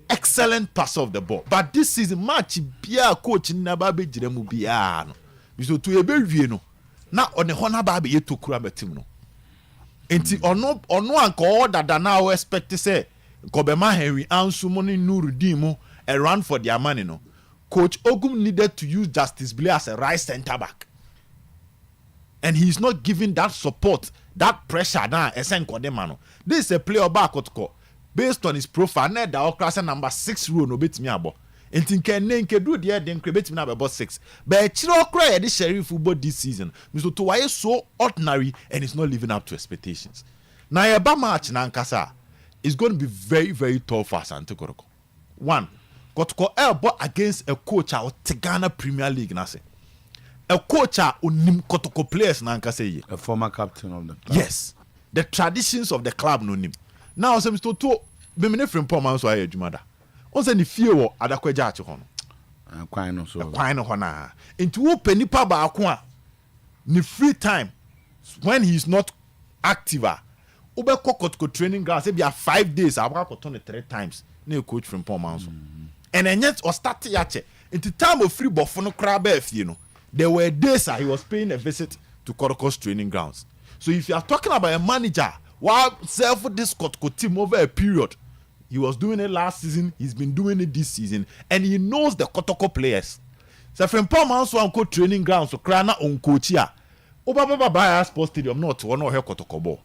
Excellent passer of the ball. But this season, match bia coach Nababe Jiremu bia no. Mr. Two ebe no. Na on the Hona Babe ye to kura betim no. Enti ono anko order that now expect to say Kobema Henry Ansu Moni Nurudimu a run for their money no. Coach Ogum needed to use Justice Blair as a right center back. And he's not giving that support, that pressure now esen Kodemano. This is a player back Kotoko. Based on his profile, net the class number 6 row no bit me abo. And think can do the then create me about 6. But Chiro cry the Sheriff football this season. Mr. Tuwa is so ordinary and it's not living up to expectations. Now a bad match Nankasa is going to be very, very tough for Asante Kotoko. One, Kotoko elbow against a coach out Ghana Premier League nase. A coach unim Kotoko players Nankasa. A former captain of the club. Yes. The traditions of the club no nim. Now, some Mr. Two, be many from Poman so I Jumada. On the fear Adakweja Chon. Quine or so. Quine or Hona. Into open Nipa Bakwa. Ni free time when he's not active. Ube Kokotko training grounds, there are 5 days. I've got to 3 times. No coach from Poman. And then yet, or start yache. Into time of free Bofono crab, you know, there were days he was paying a visit to Kotoko's training grounds. So if you are talking about a manager, while self this Kotoko team over a period, he was doing it last season, he's been doing it this season, and he knows the Kotoko players. So from Poman so uncle training grounds so Krana on coach here. Obaba Sports Stadium not one or her Kotoko ball.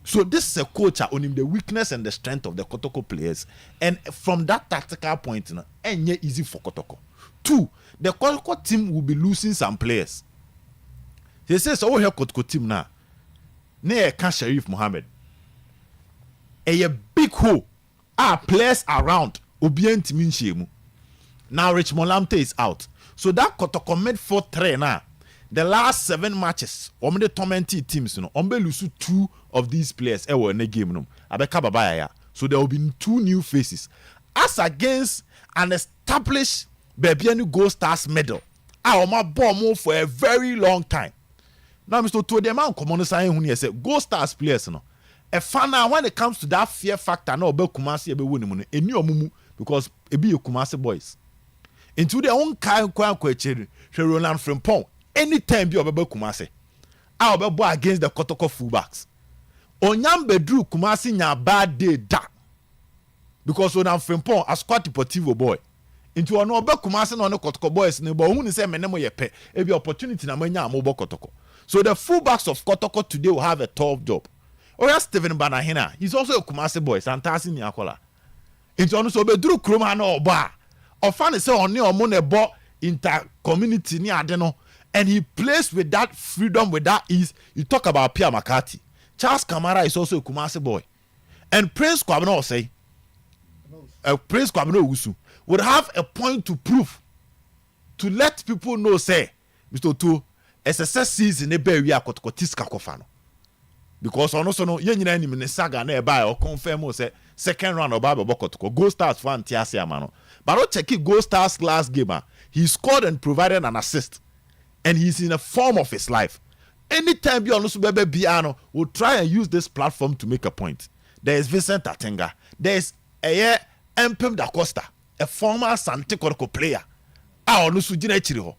So this is a coach on him the weakness and the strength of the Kotoko players, and from that tactical point, and yet easy for Kotoko. 2, the Kotoko team will be losing some players. He says over here Kotoko team now. Near Sheriff Mohammed. A big hole. Players around. Obient Minshemu. Now Richmond Lamptey is out. So that Kotoko made 4-3 now. the last 7 matches, the tormented teams, lose 2 of these players in the game. So there will be 2 new faces. As against an established Bebianu Gold Stars medal, I my bomb for a very long time. Now, Mr. To the man, come on, say Gold Stars players, a fan now when it comes to that fear factor, no, be Kumasi, be winning, a new mumu because it be your Kumasi boys. Into their own kind of question, Roland Frimpong. Anytime be obebe Kumasi, I will be against the Kotoko fullbacks. Onyam bedru Kumasi nya bad day da, because Roland Frimpong a squad deportivo boy. Into ono obe Kumasi no Kotoko boys ne bo hu ni say menemo yepe e be opportunity na manya amobo Kotoko. So the fullbacks of Kotoko today will have a tough job. Oya Steven Banahina, he's also a Kumasi boy, Santasi ni akola. Into ono so bedru kroma na oba. Ofan say oni omo ne bo inter community ni ade no. And he plays with that freedom, with that ease. You talk about Pierre McCarthy. Charles Kamara is also a Kumasi boy. And Prince Kwabena say, Prince Kwabena Usu would have a point to prove, to let people know, say, Mr. Otuo, SSS season ne be wia kotiska kofano. Because also no yen nyina ni me saga na e buy or confirm say second round oba be bokotoko. Gold Stars fan tiase amano. But no check Gold Stars last game. He scored and provided an assist. And he's in a form of his life. Anytime you also baby Biano will try and use this platform to make a point. There is Vincent Atenga. There is Mpem Da Costa, a former Santi Koroko player. Also Jina Chiriho.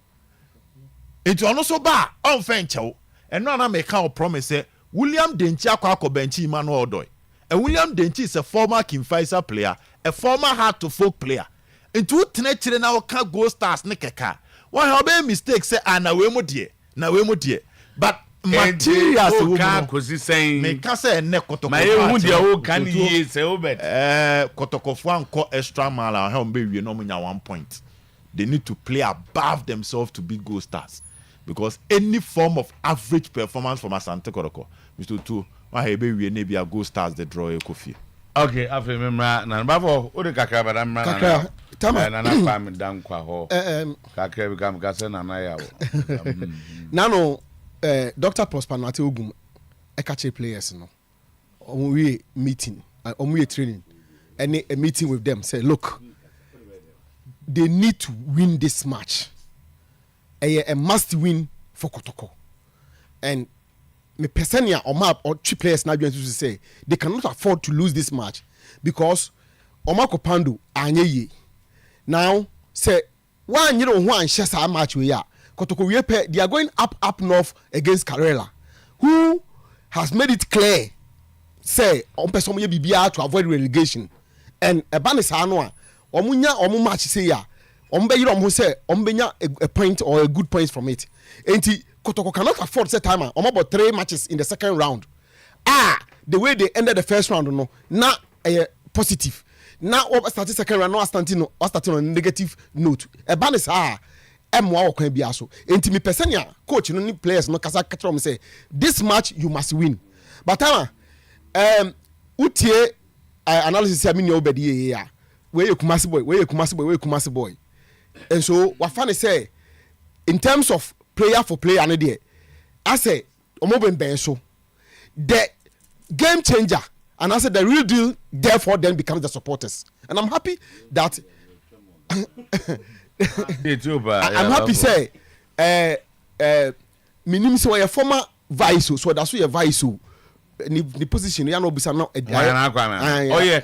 It's also ba on Fencho. And now I make a promise. William Denchi Akwako Benchi Emmanuel Odoy. And William Denchi is a former Kim Faisal player, a former Heart to Folk player. Into Tenechire now can Gold Stars Nekeka. Why have a mistake say na we mo die but materials we can kosi saying me ka say ne kotoko ma e hu dia o kan ye say o bet kotoko fo anko extra mile and how be we no nya 1 point. They need to play above themselves to beat Gold Stars, because any form of average performance from Asante Koroko Mr. Otuo why be we ne bia Gold Stars the draw e kofi. Okay, afi memra na bafo o de kakra bada memra Tama na fam dan kwa ho kakra bi kam kase na na ya wo nano Dr. Prosper Nate Ogum ekache players no we meeting we training and a meeting with them say look, they need to win this match, a must win for Kotoko. And me persenia or map or 3 players now going to say they cannot afford to lose this match, because Omako Pandu anyeye now say one you know one shares our match we are Kotoko Yepe, they are going up north against Karela, who has made it clear say on person ye bibia to avoid relegation. And a banis anwa omunya match say ya ombe yiro mo say ombenya a point or a good point from it. Enti Kotoko cannot afford set timer about 3 matches in the second round. The way they ended the first round no na positive. Now starting second round no starting on negative note. A banis emwa okwan bia so. Enti me persenia coach no ni players no kasa katrom say this match you must win. But utie analysis amini obedi ya where you Kumasi boy. And so what funny say in terms of player for player and there I say omoben ben so the game changer, and I said the real deal therefore then becomes the supporters, and I'm happy that I'm happy say minim so a former vice, so that's why a vice the position you know bisa now oh yeah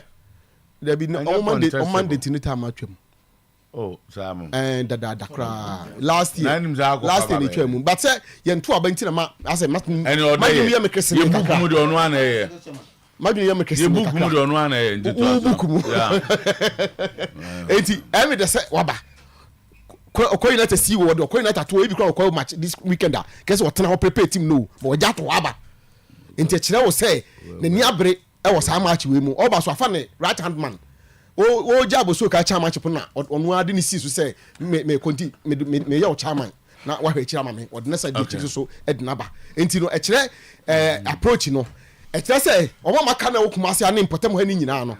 there be no Monday time atwam. Oh Sam and da last year in twam but say yen to abanti na ma as Martin you me kese ye book mu de ono ana ye Martin ye me kese ye book mu de ono ana ye enti every day say waba ko United see wo do ko United to e bi ko match this weekend a kese wo tena ho prepare team no but ja to waba enti kire wo say na ni abre e wo sa match we mu oba so afa ne right hand man o jabo so ka cha match na onu ade ni see so say me konti me ye o chairman na wa hwe kira ma me o de na side chi so edinaba enti no e kire approach no e kire say o ma maka na wo Kumasi ane importem ha ni nyina no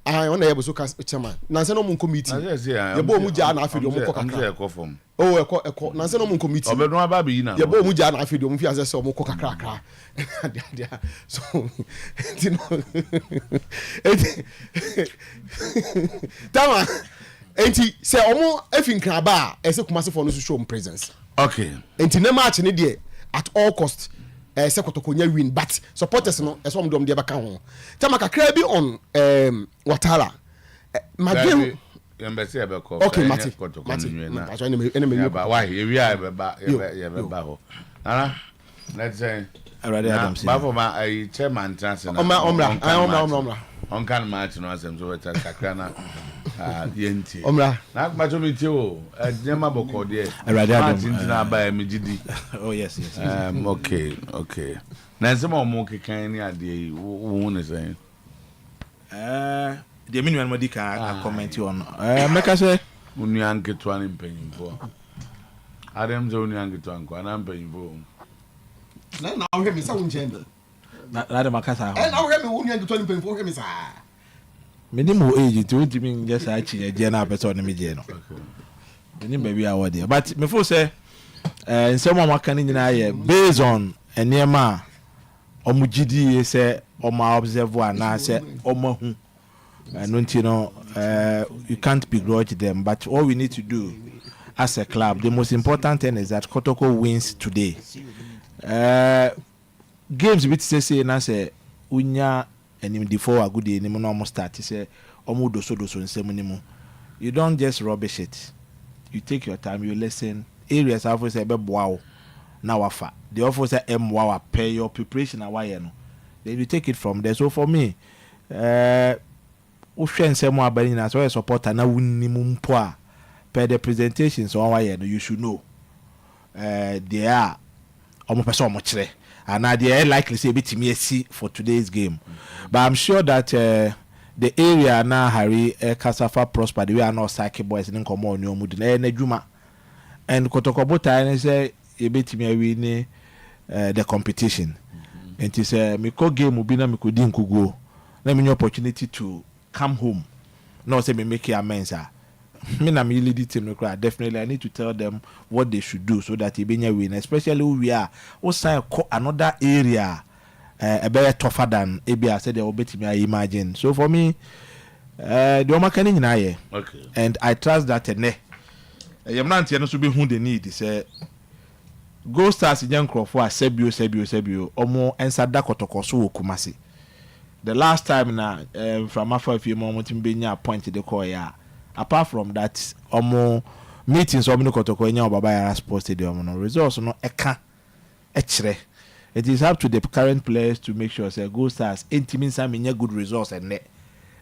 on the episode chairman. Nansen no committee. You bo muja na afido mo kokakra. Oh, eko. Nansen no committee. Obedo ababi na. You bo muja na afido mo fi ase so mo kokakra. So, you know. Tama. Enti say omo efin kraba ese Kumasi for no show presence. Okay. Enti na match ne dey at all cost. Say Kotokonya win, but supporters no as some dom dey baka ho. Tama kakra bi on Watara. Magem embassy abeko. Okay, Mati. Why we are beba ho. Ara let's say Already Adam say. Bafo ma chairman chance na. Omra. On kan match no asem so weta kakra na yenti. Omra. Na macho mi ti o nyama boko de. Already Adam. Match na ba mi gidi. Oh yes. Okay. Na nsema o mo kekan ni ade wo ne say. The minimum modi ka comment on. Make say unu anketo ani mpanyimfo. Adam zo unu anketo anko ana mpanyimfo. Na we me sa unjende. Na de makasa. Na we me unu anketo ani mpanyimfo we me sa. Minimum age to me just achi je na person me je no. Ni baby award there. But me feel say in some of my can nyina based on enema omugidi say oma observe na say oma hu. And you know, you can't begrudge them. But all we need to do as a club, the most important thing is that Kotoko wins today. Games which say na say unya and before a good day, ni mo almost start. Say omu doso nsemu. You don't just rubbish it. You take your time. You listen. Areas have say be wow. Now wafa. The offer say wow. Pay your preparation away no. Then you take it from there. So for me, Ushwen nsemu abani na so supporter na wunimu mpo a per the presentations on why you should know they are omo person omo kire and they are likely say bitimi asi for today's game. But I'm sure that the area na Harry Kasafa prosper the way are not Saki boys in komo oni omudi na edwuma and Kotokobota and say e bitimi win the competition. And it say me ko game obi na me ko di nkugo na me opportunity to come home. No say me make amends. Me na me lead the team. Definitely I need to tell them what they should do so that they win. Especially who we are. Also another area a better tougher than ABA said they will bet me I imagine. So for me, the Omakani in okay. And I trust that I'm not saying to be who they need. Say Go Stars in young Crawford Sebio Omo and Sada Kotokosu Kumasi. The last time na from after a few moments in being appointed the call apart from that omo meetings omo Kotoko nya Obaba Sports Stadium no results no eka echre. It is up to the current players to make sure say Go Stars intimate some good results and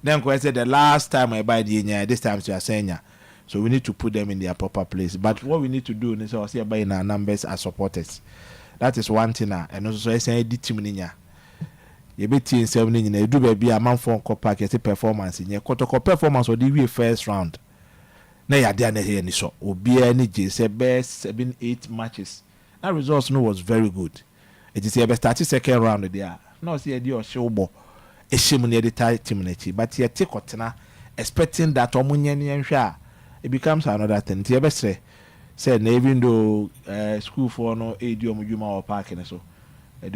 then go say the last time I buy the nya this time you are saying so we need to put them in their proper place. But what we need to do is say buying our numbers as supporters. That is one thing and also say the team nya you be team 7 in a do baby a man for park performance in your Kotoko performance or the first round. Na ya there any so obi any J say best 7-8 matches. That results no was very good. It is best 30 second round there. No see the showbo a shame near the tight team but you take otena expecting that omunye it becomes another thing. The best say even though school for no AD omujuma or parking so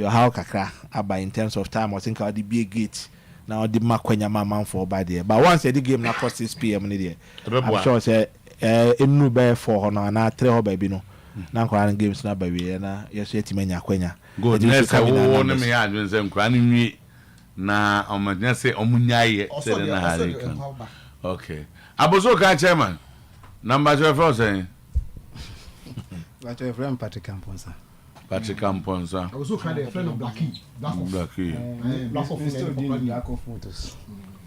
how kakra aba in terms of time I think I'll be a gate now the makwenya man for by there but once the game na cost 6 p.m. there I'm sure say enu be 4 na 3 baby no na kwa games na baby na yeso etimenya kwenya good next wo no me ya adwen say nkra ni nwi na omanya say omunyaye say na hare kan okay abozo ka chairman number 12 say But your friend Patrick Amponsa. Patrick Amponsa. I was also kind of a friend of Blackie.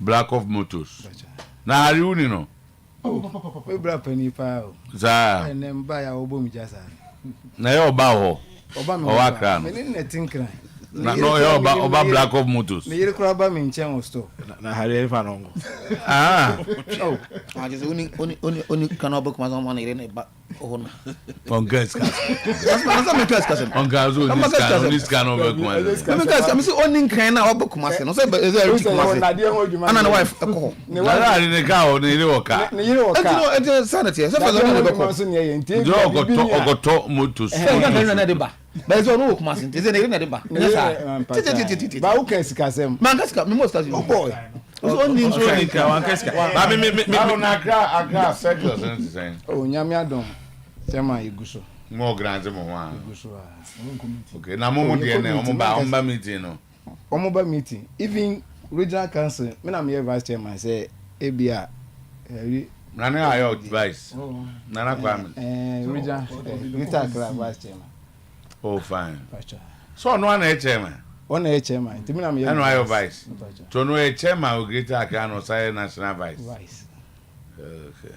Black of Motors. Na hari uni no. We bra pani pa. Za. And buy a obom jasa. Na yo ba ho. Oba me. Owa kra no. Me ne tinkra. Na no yo oba Black of Motors. Me yire kra ba me nchen o store. Na hari fa no. Ah. Oh. I just only can obo kuma so mo na yire na ba. Oh, On guys, that's my class. on guys, this kind of work. I'm saying only kind now about Kumasi. No say is there Kumasi. And my wife alcohol. Nada in the car, the Yoka. And it's sanity. So for the Ogoto Mutus. But it's no Kumasi. Is it in the bar? Yes, But who can Sikasem? Mangaska, me most of you. Oh boy. So only Accra circles and saying, Oh, Nyamiadon. Sema Iguso. more grants than one. Iguso. Okay, now moment here, meeting. Omoba meeting. Even regional council, me na me vice chairman say ABA. Nana, I advice. Nana Kwame. Regional Greater Accra vice chairman. Oh, fine. So, no one chairman. One chairman. Timina me. And I advice. To know a chairman will greater Accra or say national vice. Vice. Okay.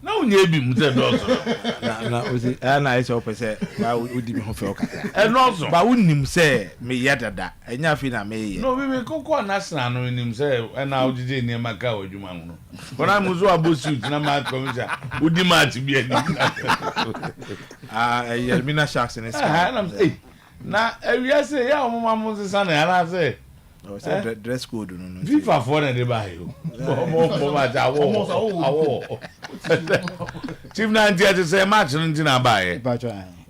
No, you be Mr. Dawson. And I saw say, why would you be home for And also, but wouldn't him say me yet that and nothing I may. no, we will cook national in himself, and now you didn't near Macau, you man. When I was a bush, Nama Commissioner, would demand to be a Yelmina Sharks in his now, I say, yeah, Mamma Sunday, and I say, dress code. FIFA for the buy you. Chief 90 to say match in a buy.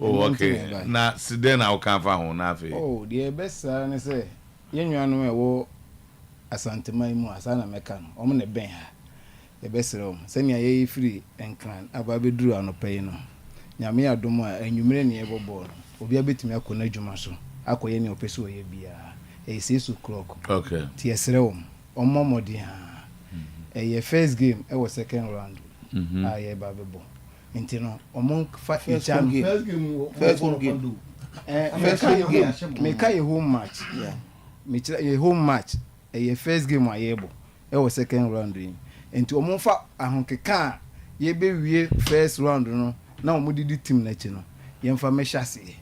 Oh, okay. Now, sit then I'll come for nothing. Oh, the best son is say, you know, Asantema Mo Asana Mekan, Omne Ben. The best room, send me a free and clan, Ababe drew on a payno. Yamia Doma, and you may never born. Obi a bit me a connejumaso. Akoyeni opeso ye bia. A 6 o'clock. Okay. Tiesreum. On Momodi. A first game, I was second round. I babebo. Intino, among first game. First game. Make a home match. Yeah. Make a home match. A first game I able. I was second round. Into a monfa a honka. Ye be we first round. No. Now mudi team national. Yemfa me chassis.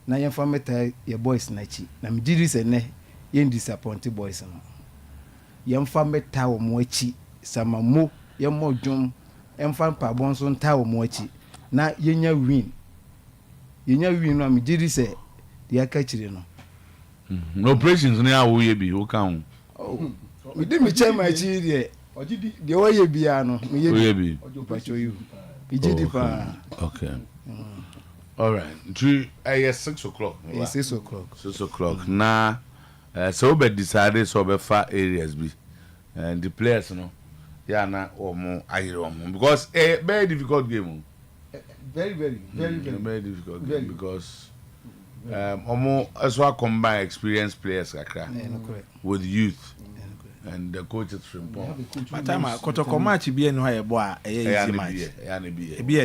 Na yemfa meta your boys nachi. Na me didi se ne yen disappointed boys no. Yemfa meta wo mo achi. Sama mo yemmo dwom. Yemfa pa bonso nta wo mo achi. Na yenya win. Yenya win no me didi se de aka chire no. Operations na wo ye bi wo kan. Oh. Me di me chairman achi de. Ogidi de wo ye bia no. Me ye bi. Pacho you. Igidi pa. Okay. All right. 6 o'clock. 6 o'clock. 6 o'clock. Now, so we decided so be far areas be, and the players, you know, yeah, na or more because a very difficult game. Very difficult game because almost as well combine experienced players with youth. And the coaches from Pong. But time I got a match be no high boy. Be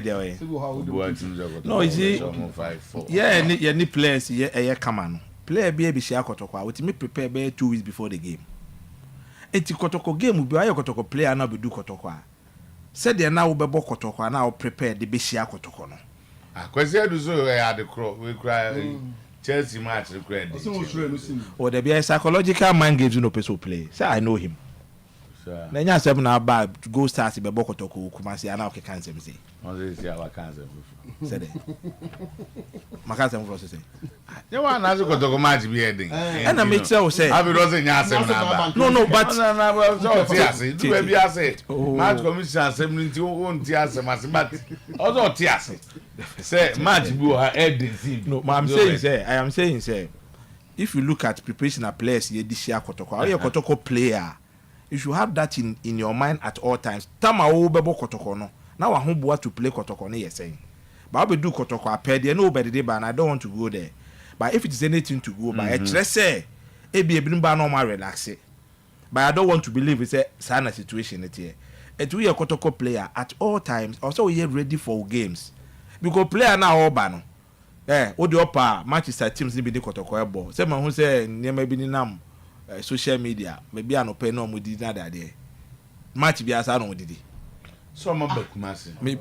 there way. No, is it? Yeah, any players here come on. Player be share Kotoko. With me prepare be 2 weeks before the game. Eti Kotoko game will be I Kotoko player now be do Kotoko. Said they now be Kotoko now prepare the be share Kotoko no. Ah, question do so I had the crow. We cry. Chelsea match required. Or there be a psychological mind games no person play. Say I know him. Then you say na bad go start be boko toko Kumasi ana okay can say. On say see our cancer. Say that. Makasa mo say. You want na go toko match be heading. And I make say. I be doesn't answer na ba. No but so tiase. Do be ase. Match commission assembly nti won tiase mas but also tiase. Say match go heading. No, I am saying say if you look at preparation of players here this year Kotoko, or your Kotoko player, you should have that in your mind at all times. Tama o bebo Kotoko no. Now I home to play Kotoko no you're saying. But I will do Kotoko I paid there nobody there but I don't want to go there. But if it is anything to go by, let's say it be a normal relax it. But I don't want to believe it's a sana situation it here. It we a Kotoko player at all times also we are ready for games. Because player now all ban. What the upper Manchester teams be the Kotoko ball. Someone who say near maybe nam social media, maybe I no pay no with that there. Match be as I know did it. Some of Kumasi. Me.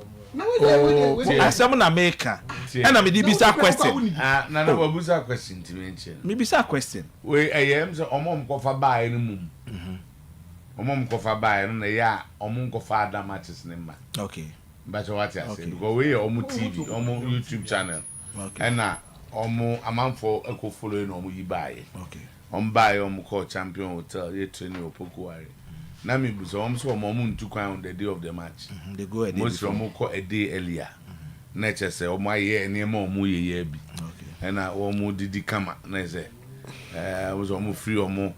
As someone America. And I me be a question. Na we be a question to mention. Me be a question. We am so omom ko fa buy any mum. Omom ko fa buy no ya omom ko fa other matches nimba. Okay. But what I say, because we are on TV, on YouTube channel, and now a month for a following on you buy. Okay. On buy call champion hotel, you train your Pokuari. Nami was almost a moment to count the day of the match. They go a day Most a day earlier. Nature say, oh my year, near more year be. And I almost did the come up. I was almost free or more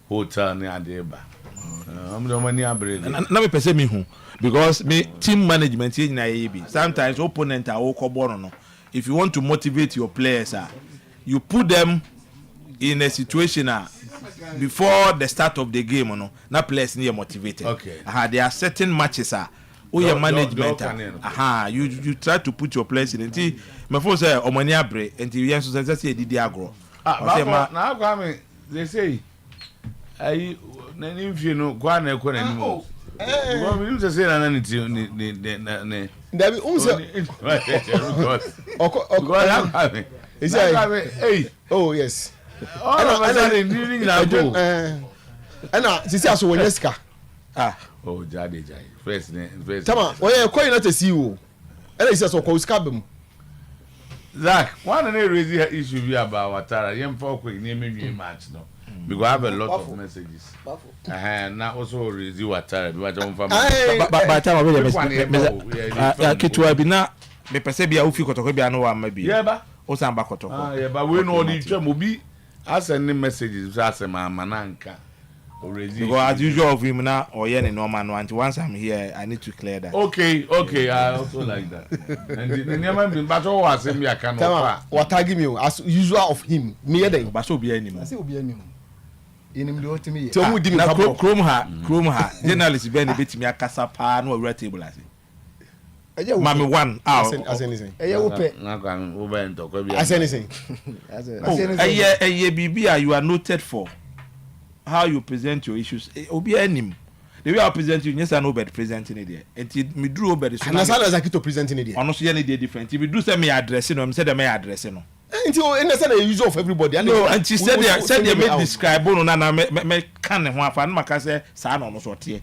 hotel near the bar. I'm the money I bring. Let me perceive me who. Because me team management in IAB. Sometimes opponent are all no. If you want to motivate your players, you put them in a situation before the start of the game, no. Now players need motivated. Okay. There are certain matches your management. You try to put your players in it. My phone say Omania Bre until you answer say did agro. Now they say I you know go on anymore. We say na Dabi hey. Oh yes. All of us are in sisi aso wonyeska. Oh jade. First. Tama, oye ko ina te see wo. Sisi aso ko uska bem. Zach, one of the raising issue be about Watara. Yem folk we name me match no. Because I have a lot of messages. And now also raise you Watara. By time we Kitwa be na me perceive ya ufi kotoko bi anu wa maybe. Yeah ba. O san ba kotoko. Yeah ba we no the twem obi I send messages as a mananka. Because as usual of him now or any normal no, and once I'm here I need to clear that. Okay, I also like that. And the never been but all was him I can what tag me as usual of him. Me dey. But so be any. I say obi anim. Yenim de otimi. So mu di me Chrome ha. Journalist be na betimi akasa pa na owura table ase. Mami one as anything. Eye wo pe. Na kan wo be ntoko bi. As anything. Eye you are noted for how you present your issues. Obi anim. The way I present you, yes, I know better presenting it there. And me drew over the and as I to presenting it there. Honestly, any day different. If you do say me addressing, I'm say me addressing. Until in the use of everybody. No, and she said they made describe no na me can ho afa na maka say sa na no so tie.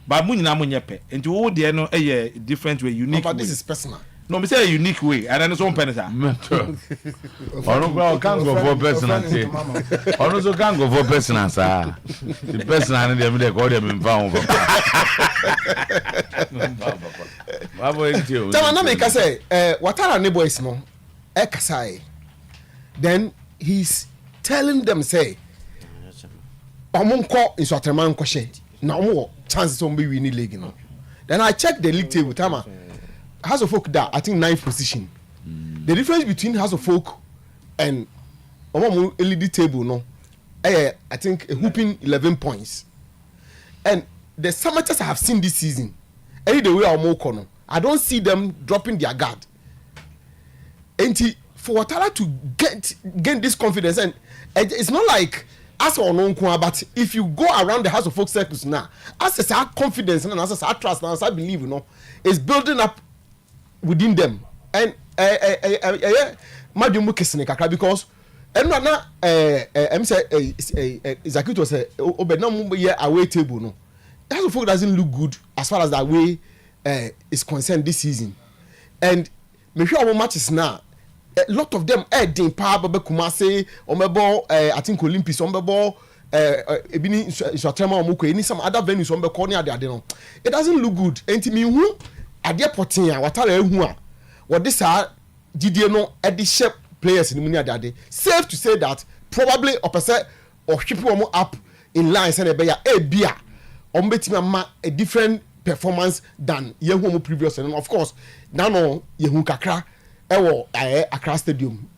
But mu nyina mu nyepe. And you there no a different way, unique. But this is personal. No, me say a unique way, and then it's one penny. Ono can't go for personal. Ono so can't go for personal, sir. The personal and them they call them in pound. Tell na make say Watara ne boys no e kasai. Then he's telling them say omonko in Sometymer nko she na omo chances on be winning league no. Then I check the league table tama House of Folk that I think 9th position. The difference between House of Folk and Omo LED table no, I think a whooping 11 points. And the Summiters I have seen this season, any the way Omo kono, I don't see them dropping their guard. And for Watara to gain this confidence, and it's not like as or no, but if you go around the House of Folk circles now, as our confidence and as our trust and as I believe, you know, is building up within them. And madam mukesene kakra because eno na em say Zakito say obedna mu ye away table no. House of Folk doesn't look good as far as that way is concerned this season. And me sure our matches now a lot of them din power be Kumasi omebo I think Olympics omebo ebini Sometymer omukwe any some other venues ombe near there no. It doesn't look good. Enti me hu ade potin a Watara ehu a what this are GDA no edi shape players in the ade. Safe to say that probably opposite or people omo up in line say be ya bia ombetimi ma a different performance than yehu omo previous and of course now no yehu kakra ewo Accra Stadium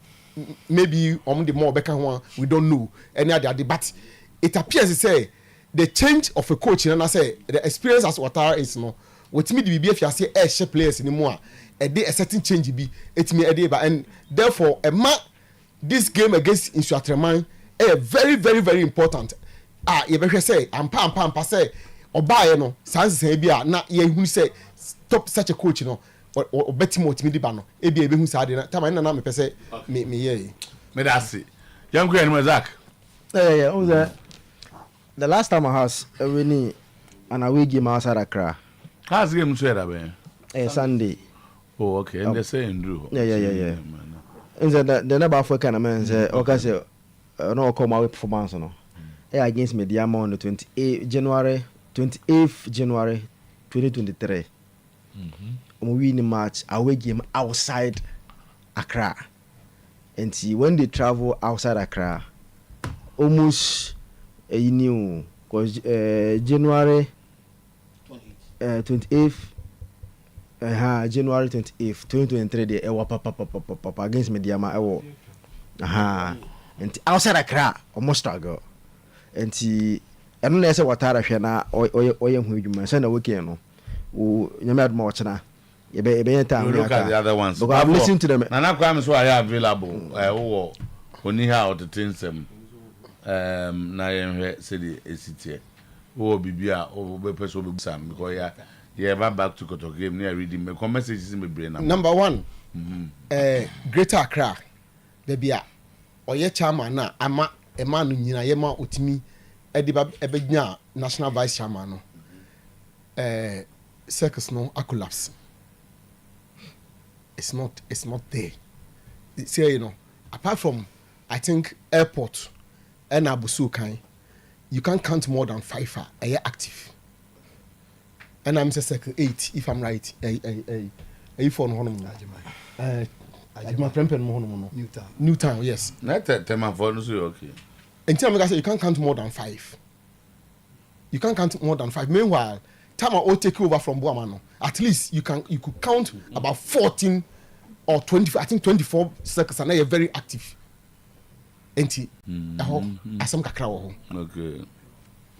maybe the more beka ho we don't know any other but it appears to say the change of a coach and I say the experience as Watara is no with me the BBF say shape players anymore a certain change be it me and therefore this game against Sometymer very very very important you better say ampa say oba no sans say bia na ye hu say stop such a coach no or beti mo timi di ba no e bia be hu sa de na time na me pese me ye me da see young green Mazak yeah the last time I was winning an away game outside Accra. How's game so that be Sunday. Oh, okay. And they're saying Drew. Yeah. And the number of kind of man say, okay, say, no come out performance no. Against Mediama on the 28th January 2023. We win the match away game outside Accra. And see when they travel outside Accra, almost you knew because January 28th. January 28th, 2023, they papa against Mediama. And outside Accra, almost struggle. And I don't know what I share now, or you may send a weekend. You made more chana. You look at the other ones. Because I've listened to them. And I come so I have available. When you have the things, Nayan City, ACT, or Bibia, or Bepes, or Sam, because yeah, back to Koto game near reading my messages in my brain. Number one, Greater Accra, baby, Oyerepa na ama a man nyina yema utimi ediba ebenya national vice chairman no. Circus no a collapse. It's not there. See, you know, apart from I think airport and Abusu kind, you can't count more than 5 active. And I'm just circle 8 if I'm right. For Newtown, yes. Not that time for okay. Until I say you can't count more than 5. You can't count more than 5. Meanwhile, time I will take over from Buamano. At least you could count about 14 or 20. I think 24 circles and they are very active. Enti, asam kakra wo. Okay.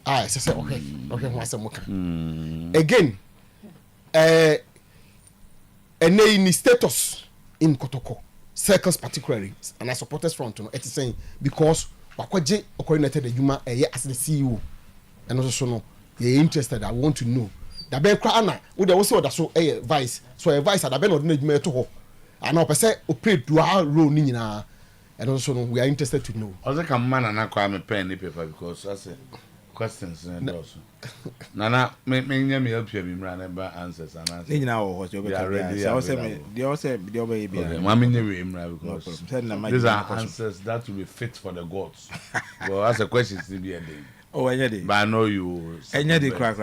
I say okay, asam okay. Again, any status in Kotoko circles particularly and I supporters front no it is saying because wakwaje coordinated the Juma as the CEO and also no you interested I want to know da be kra na we dey also that so vice so a vice da be no dey Juma to ho and I say operate dual role ni nyina and also no we are interested to know also come man na kwa me pen ni paper because I say questions and also nana me help you me ba answers and answers ni nyina wo you are ready so say me they also be be okay mama nyewe imra because these are answers that will be fit for the gods well as a question to be a day oh anya dey but I know you anya dey crack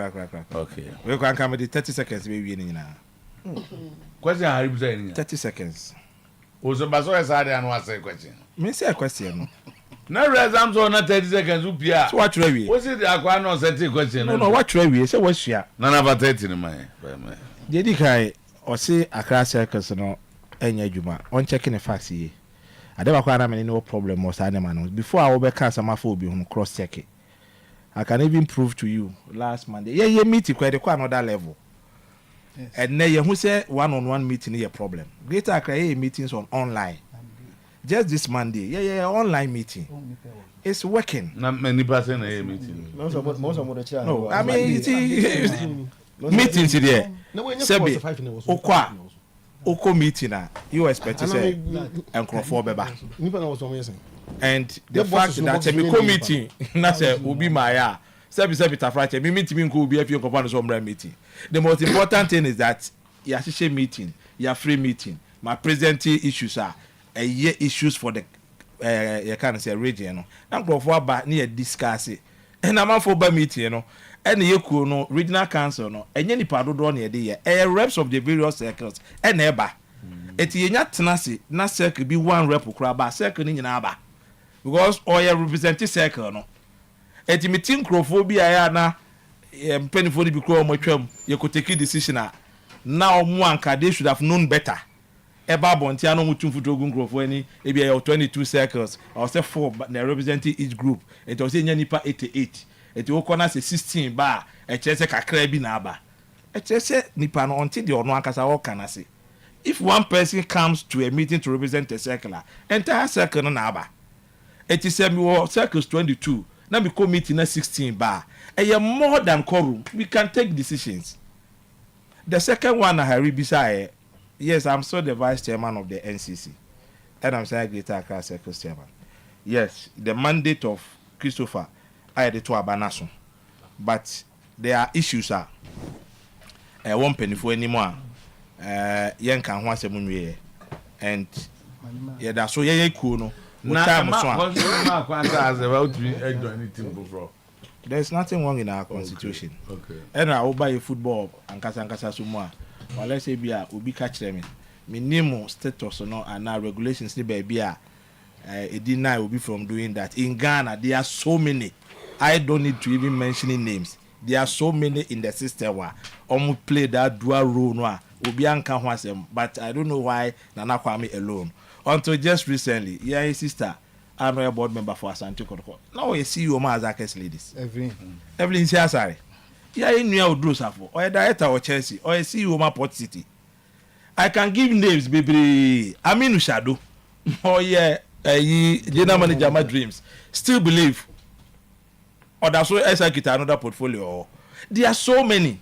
okay we can come with 30 seconds be wie ni nyina question how you say ni 30 seconds also ba so say and what say question me say question no na exams on 30 seconds upia so what try we what say the akwa no say question no what try we say what share na na 30 ni man dey di kai o say Accra circles no enya adwuma on checking the facts here adeba kwa na me no problem or say na man before I will be can some afọ obi hu cross check it. I can even prove to you last Monday yeah meeting kwa dey kwa another level yes. And now you who say one-on-one meeting is a problem. Greater Accra meetings on online. Just this Monday, yeah, online meeting. It's working. Not many person a meeting. Most of the channel. No, I mean, meetings there. Sebi, Oko meeting you expect to say and beba. And the fact that me meeting, na say obi maya. Sebi tafrache. Me meeting ko obi afi nkofan so mra meeting. The most important thing is that you are meeting, you are free meeting. My present issues are issues for the you can say region no and go for ba na discuss it and am for ba meeting no and you cool no regional council no enye nipa dodo na dey here reps of the various circles and eba eti yenya tenase na circle be one rep kura ba circle ni nyina ba because all your representative circle no eti meeting crofobia ya na penifo bi kura mo twam you could take decision now one they should have known better. Eba bontia no mutum futogun grofo ani e bia 22 circles or say 4 na representing each group it was nya nipa 88 it wo kona say 16 ba e chese kakra bi na aba e chese nipa no until the ono akasa wo kana say if one person comes to a meeting to represent a circle entire circle no na aba it is me circles 22 na me committee na 16 ba e more than quorum we can take decisions. The second one na Harry Bisai. Yes, I'm still the vice chairman of the NCC. And I'm saying Greater Accra Circles chairman. Yes, the mandate of Christopher, I had to Abanason. But there are issues. One penny for anymore. yenka ho asem nwie and yeda so ye ku no time so there's nothing wrong in our constitution. Okay. And I will buy a football and kasa so more. Well, let's say bia obi catch them. Minimum status or no and now regulations ni be it deny will be from doing that. In Ghana there are so many. I don't need to even mention names. There are so many in the system where almost play that dual role no obi anka ho asem, but I don't know why Nana Kwame alone. Until just recently, yeah, his sister I'm a board member for Asante Kotoko. Now you see you as Akes ladies. Evelyn sorry. Yeah, in New Drusafo, or a director or Chelsea, or a CEO Port City. I can give names, baby. I mean, shadow. Oh, yeah, general manager, my dreams. Still believe. Or that's why I get another portfolio. There are so many.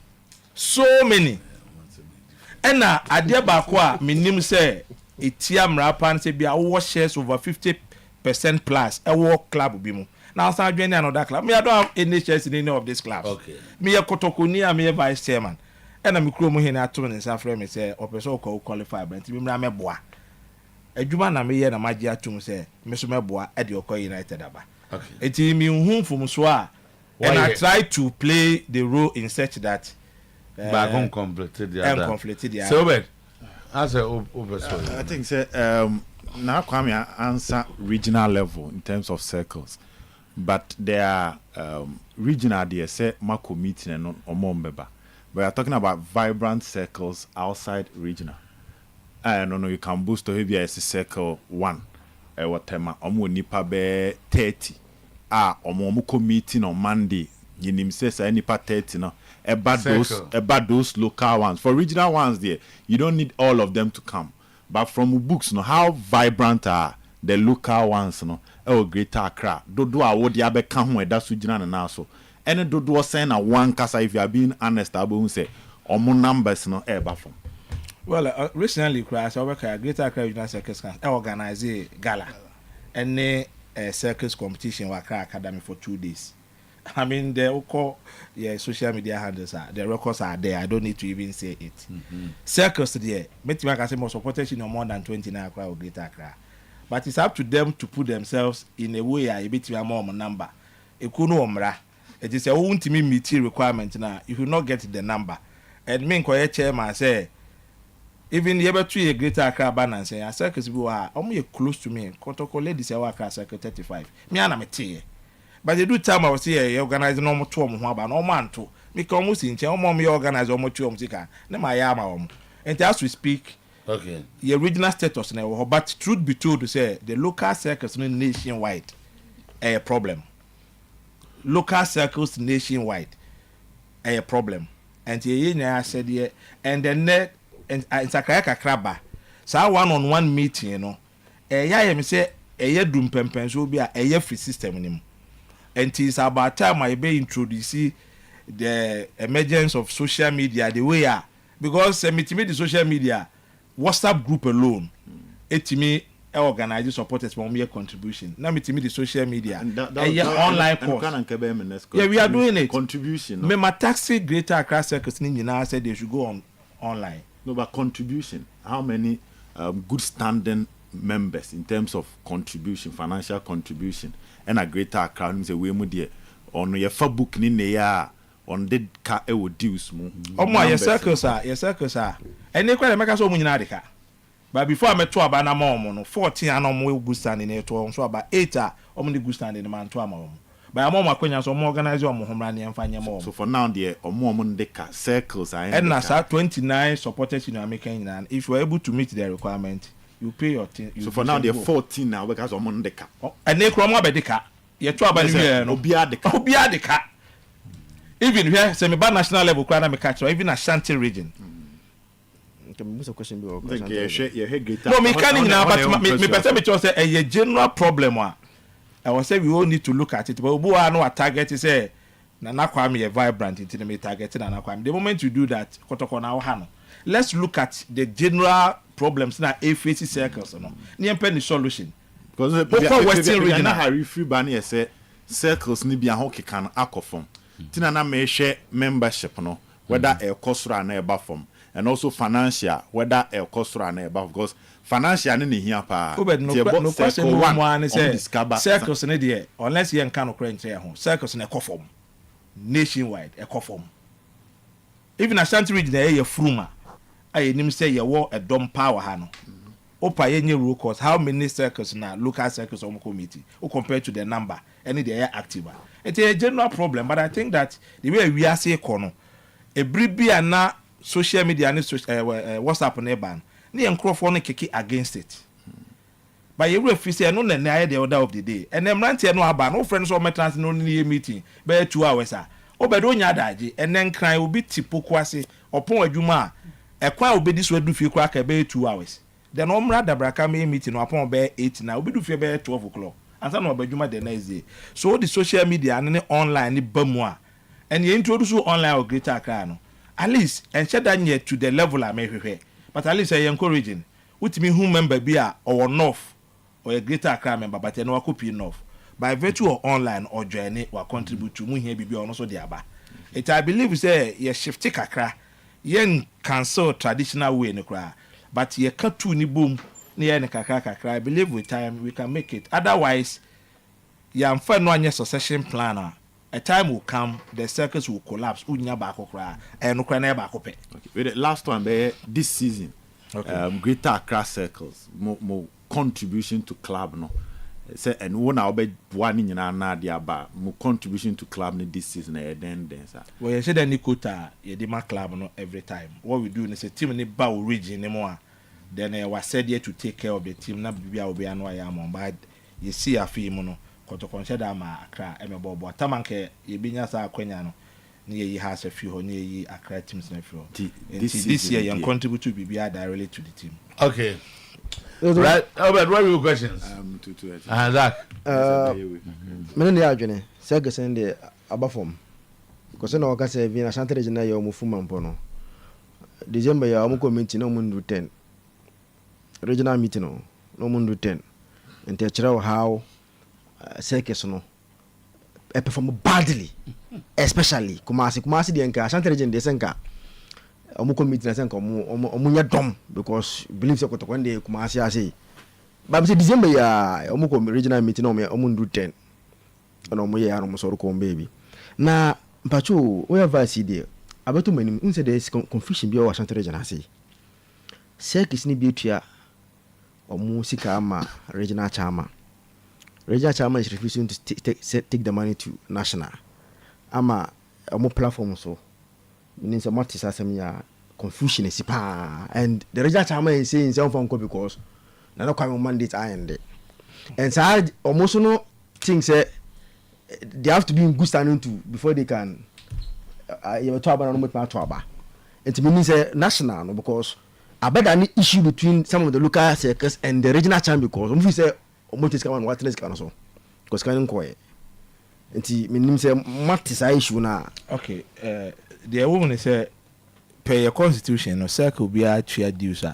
And now, I dear Bakwa, my name say, Etiam Rapan, say, be our shares over 50% plus a work club bimu. Now start joining another club. Me I don't have any shares in any of these clubs. Okay. Me a Kotokuni, me a vice chairman. And I'm kro mo hina to me say frame me say opeso ko qualify but me mra me boa. Adwuma na me ye na magi atum say me so me boa e de Okwa United aba. Okay. Eti me hu fum so a and I try to play the role in such that Bagon completed the other. Completed the other. So bad. As a over I think say now Kwame answer regional level in terms of circles, but there are regional there say Mako meeting and Omombeba. We are talking about vibrant circles outside regional. I don't know you can boost to heavy as circle 1. What time? Omo nipa be 30. Omo meeting on Monday. Yinim says nipa 30 no. About those local ones. For regional ones there, you don't need all of them to come. But from books, no, how vibrant are the local ones, no? Oh, Greater Accra. Dodo awodi abe kan ho that's regional na so. And dodo was saying a one kasa if you are being honest, I will say, omo numbers no eba from. Well, recently, Christ, I work at Greater Accra Regional Circus can organize a gala and a circus competition with Accra Academy for 2 days. I mean, the social media handles are the records are there. I don't need to even say it. Circus there, maybe I can say more supporters in more than 29 Accra or Greater Accra. But it's up to them to put themselves in a way I bet you a more number. It could no umra. It is a own to me meet requirement now. If you not get the number, and me quiet chairman say, even the able to a Greater Accra banner say a circus you are only close to me. Kotoko ladies are Accra Circle 35. Me and I'm a tea. But they do time I was here organizing almost 2 months about no man too. Me come almost in Chelsea, me organize almost 2 months. Then my yama and as we speak, okay, the original status now. But truth be told, to say the local circles nationwide a problem. Local circles nationwide a problem. And the said yeah, and then net and Sakayaka Kraba. So one-on-one meeting, you know. Yeah, me say a dum pempens will be a free system in him. And it's about time I be introduce the emergence of social media the way because me the social media WhatsApp group alone it me organize supporters for me contribution. Now me the social media online course. Yeah, we are doing it. Contribution. Me my taxi Greater Accra Circus now said they should go on online. No, but contribution. How many good standing members in terms of contribution, financial contribution? And a Greater Accra say we mu there on your book ni ne ya on the car e wo deals mu omo your circles are and they kwere make so mu nyina de ka but before I met to aba na ma omo no 14 anom we good standing e to so aba 8 omo the good standing man to ama omo but am omo akwanya so omo organize omo homra ne mfa nyama omo so for now there omo de ka circles are and na 29 supporters in America and if you are able to meet the requirement you pay your thing. So for now they're 14 now because I'm on the car. And they come up the car. You to about no be at the car. Even here, say me by national level, crana me catch or even Ashanti region. What's the question? No, me can't now, but me person me say a general problem. I was say we all need to look at it, but who are no target is say na Kwame a vibrant into me targeted na Kwame. The moment you do that, kotoko na ohano. Let's look at the general problems na face circles no near penny solution because western region na harry free ban say circles ni bia ho keka no akofom tina na me hwe membership no whether e kosoro na e ba form and also financial whether a cost or an above because financial ne here pa no question one say circles ne there unless you can no crunch here circles ne form nationwide e form even Ashanti region there you fruma I nim say you war a dumb power ha no opa ye nye roll calls how many circles na local circles on committee o compared to the number any they are active it's a general problem but I think that the way we are say kono e bribia na social media and WhatsApp ne ban ne enkrofo no keke against it but you refer say no na the order of the day and them rant no aba no friends so metrans no ne meeting be 2 hours obedo nya daje and then cry obi tipoko ase opon adwuma e kwa obedi so adu fie kwa ka be 2 hours then omra dabraka me meeting upon be 8 na obi do fie be 12 o'clock and no obedwuma the next day so the social media and online ni bamu a and you introduce online or greater Accra no at least and share that near to the level I may but at least I encouraging with me who member be a or north or a greater Accra member but no copy enough by virtue of online or journey or contribute to mu here be also the aba it I believe say you shift kakra yen cancel traditional way no kra but ye cut to ni boom near ne kakra I believe with time we can make it otherwise ya mfa no anya succession plan a time will come the circus will collapse unya ba kokra and no kra na ba kope okay the last one be this season okay. Greater Accra circles more contribution to club no say and one now be one nyina na dia ba more contribution to club no this season then sir well you say that Nikota ye dey ma club no every time what we do is say team ni ba origin more then was said here to take care of the team na bibia obi anu ayam but you see afi mu no koto consider ma Accra emebobo tamanke ye binya sa akwanya no ne ye has a few ne ye Accra teams na few this year you contribute to bibia directly to the team okay right Albert what are your questions to Zach me ne adwene say gesen de abafom because na waka say vina Ashanti region na ye omufuma mpo no December ya omu committee no mundu 10 regional meeting no mundu 10 and tell how circus no perform badly especially Kumasi the enka Ashanti region de senka omu committee na senka omu nya dom because believe say kotoko ndé Kumasi ase but say December ya omu regional meeting no omu ndu 10 na omu ya no so ko baby na mpacho we advice there abeto manim unse there is confusion bi o Ashanti region ase circus ni bi etua omu sika ama regional chairman is refusing to take the money to national ama omu platform so means a multi ya confusion is pa and the regional chairman is saying some from because na no kwame mandate and so almost no things say they have to be in good standing to before they can you talk about no to aba it means national no because I bet any issue between some of the local circus and the regional champion because we say almost come on what is can so because can ko enti menim say matis issue na okay the woman say per your constitution no circle be a tria dues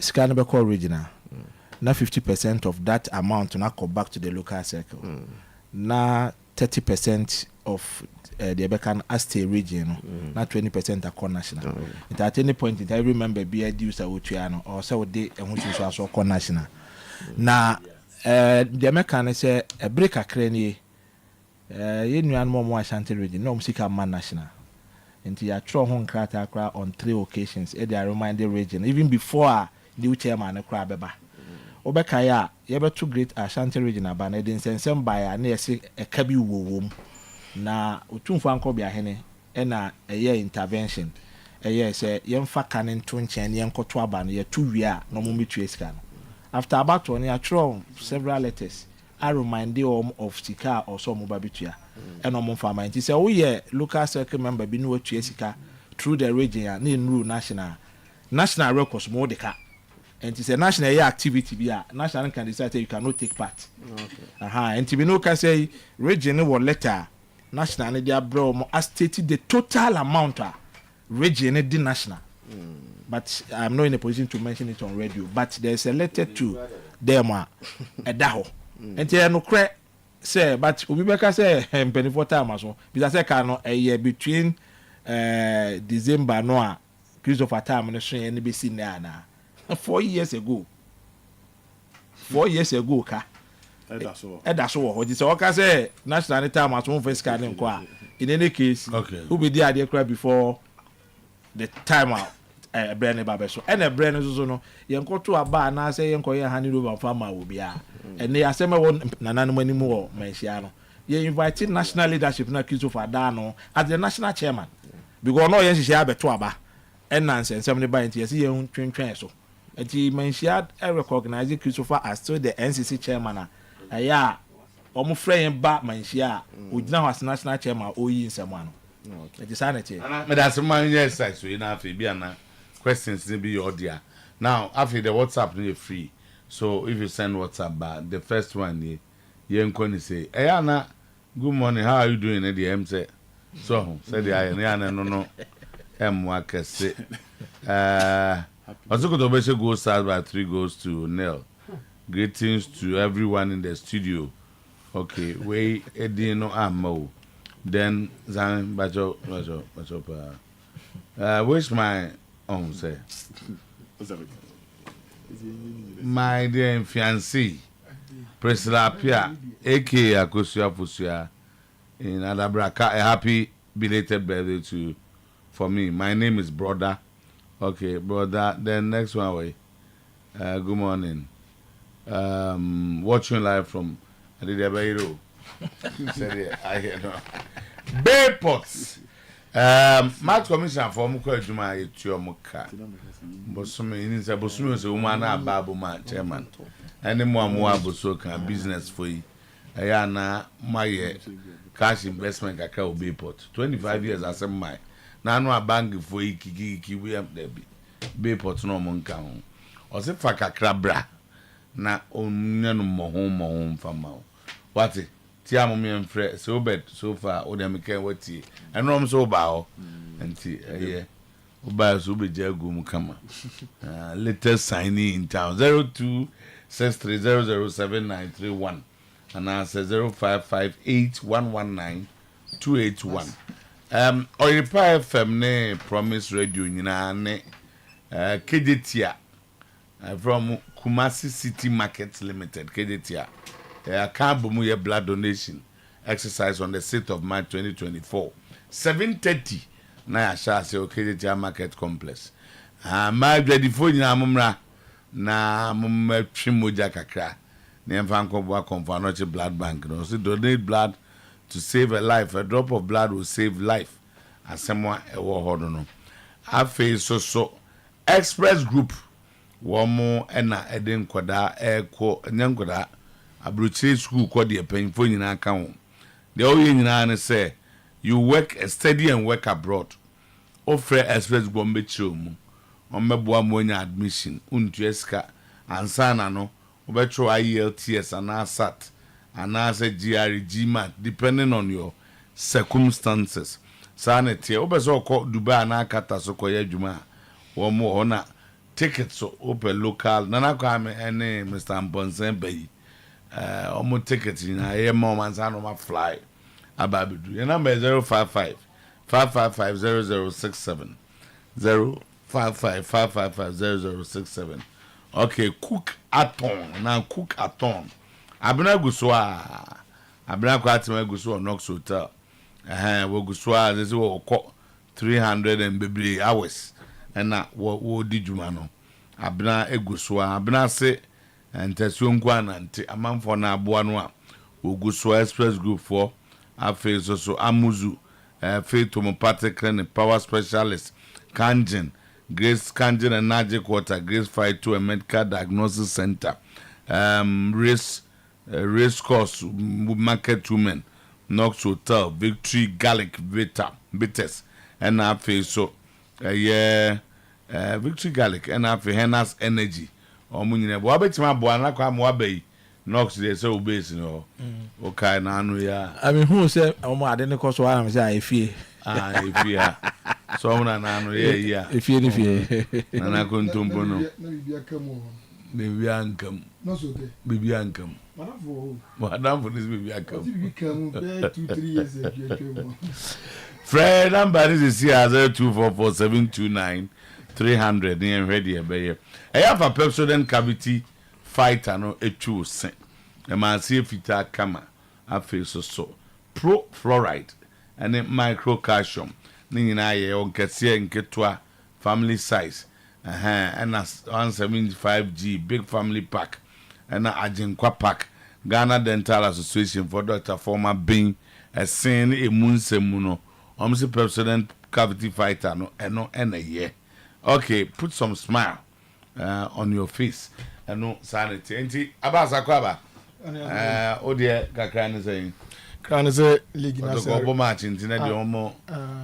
scan be call regional na 50% of that amount na go back to the local circle na 30% of the Bekan Asti region, not 20% are national. At any point in time, every member be a dues or so they and which is also national. Now, the American say a break a crane, you know, more Ashanti region, no music man national. And you are thrown home Accra on 3 occasions, they are reminded region, even before the chairman a crab. Obekaya, you ever too great Ashanti region, but I didn't send some by a near a cabby womb. Na otumfo anko bia hene na eye intervention eye say yemfa kanen to nchen yenkoto aba no ye to wi a no mo metu esika no after about one ya throw several letters I remind them of sika or so mo ba bitua e no mo fa man ti say wo ye local circle member bi no watu esika through the region na nru national records mo de ka and it's a national activity be national can decide you cannot take part okay and we no can say region no letter national they bro as stated the total amount region the national but I'm not in a position to mention it on radio but there's a letter to them a daho and no cre say but obi beka say penny for time so because say can no a year between December no a Christopher time no so any be seen na 4 years ago ka Eda so wo ho say oka say national time at one first card nko a in any case who be there dey cry before the time out brand ba so and a brand so no yenko to aba na say yenko ye hani rover farmer wo bia and they asema won nananu manimu wo manhia no ye invite national leadership na Christopher Dano as the national chairman because no yen hihia abeto aba and nonsense some by enti ye yen twentwen so enti manhia recognize Christopher as still the NCC chairman aya omo friend ba manhia ogina ho as national chairman oyi nsema no enti sanity me that's man yes side so na afi bia na questions be your dear now after the WhatsApp no free so if you send WhatsApp back the first one ye say na good morning how are you doing at the M say so said the no wakese also could obviously go start by 3 goes to Nell. Greetings to everyone in the studio. Okay, we edino ammo. Then Zan bacho wish my own say my dear fiancé Priscilla Pia aka Akosua Fusua in Adabraka, a happy belated birthday to for me. My name is Brother. Okay, Brother. Then next one way. Good morning. Watching live from Adidabairo. I hear no. Bay Pots. Math Commission for Muka Juma Etiomuka. Bosumi in Bosumi is a woman Babu man chairman. Any more Bosoka business for you. Ayana my cash investment kaka will be put 25 years as my na no bank for iki we am there be put no monka ho o se fa kakra bra na onnya no mo fama what ti am me mfre so bed so far o dem can wati enrom so ba ho enti o ba so be jagu mu kama latest signing in town 0263007931 and answer 0558119281. Oyerepa FM ne Promise Radio nyina ne Kejetia from Kumasi City Market Limited Kejetia. Can boom your blood donation exercise on the 6th of March 2024 7:30 na sha say Kejetia Market Complex. My ready for nyina mumra na mumtwe moja kakra. Confirm blood bank. No, so donate blood to save a life. A drop of blood will save life. As someone a war no. I face so Express Group. One more and Eden Quada air co Nyankoda. A brute school called the painful in account. The old in say you work steady and work abroad. Offer Express Bombe Chum. On my boy admission. Untueska and sana no. Ubetro IELTS and ASAT and ASA GRGMAT depending on your circumstances. Sanity Obeso call Dubai and Akata Sokoya Juma. One more honor tickets so open local Nana Kwame any Mr. Amponsen Bay. Almost tickets in a moment and my fly. Ababidu. Your number is 055 555 0067 055 555 0067. Okay, cook aton. Now cook aton. Abena guswa. Abena kwa tima guswa Knox Hotel. We guswa this is 300 and baby hours. And na wo di juma no. Abena eguswa. Abena se ntasuo nkwa na nti amanfo na aboa no a wo guswa Express Group for afi so amuzu Faith Homeopathic Clinic Power Specialist Kanjin Grace Kanjin and Magic Water, Grace Fight to a Medical Diagnosis Center, Race Course Market Women, Knox Hotel, Victory Garlic Bitters, and I feel so, Victory Garlic, and I feel Henna's Energy, or Munina. Wabet my boy, and I come Wabe, Knox, they so base, you know. Okay, now, yeah. I mean, who said, oh, I didn't cost what I'm saying, if you. If you so na no if you na na kontompo no bibi ankam madam for this bibi ankam 2-3 years ago Fred number is here 0244729300 near ready a I have a Pepsodent cavity fighter no a true sen. A man see if it kama a face so pro fluoride and then microcalcium. Nina ye on Cassia and Ketua family size. And as 175G big family pack and a Ajinkwa pack. Ghana Dental Association for Dr. Former Bing a sin a moon semuno. Almost Pepsodent cavity fighter no and a year. Okay, put some smile on your face and no sanity. Enti abasa kwaba. O dear kakran saying. Kran say league na say. Go match inti na de omo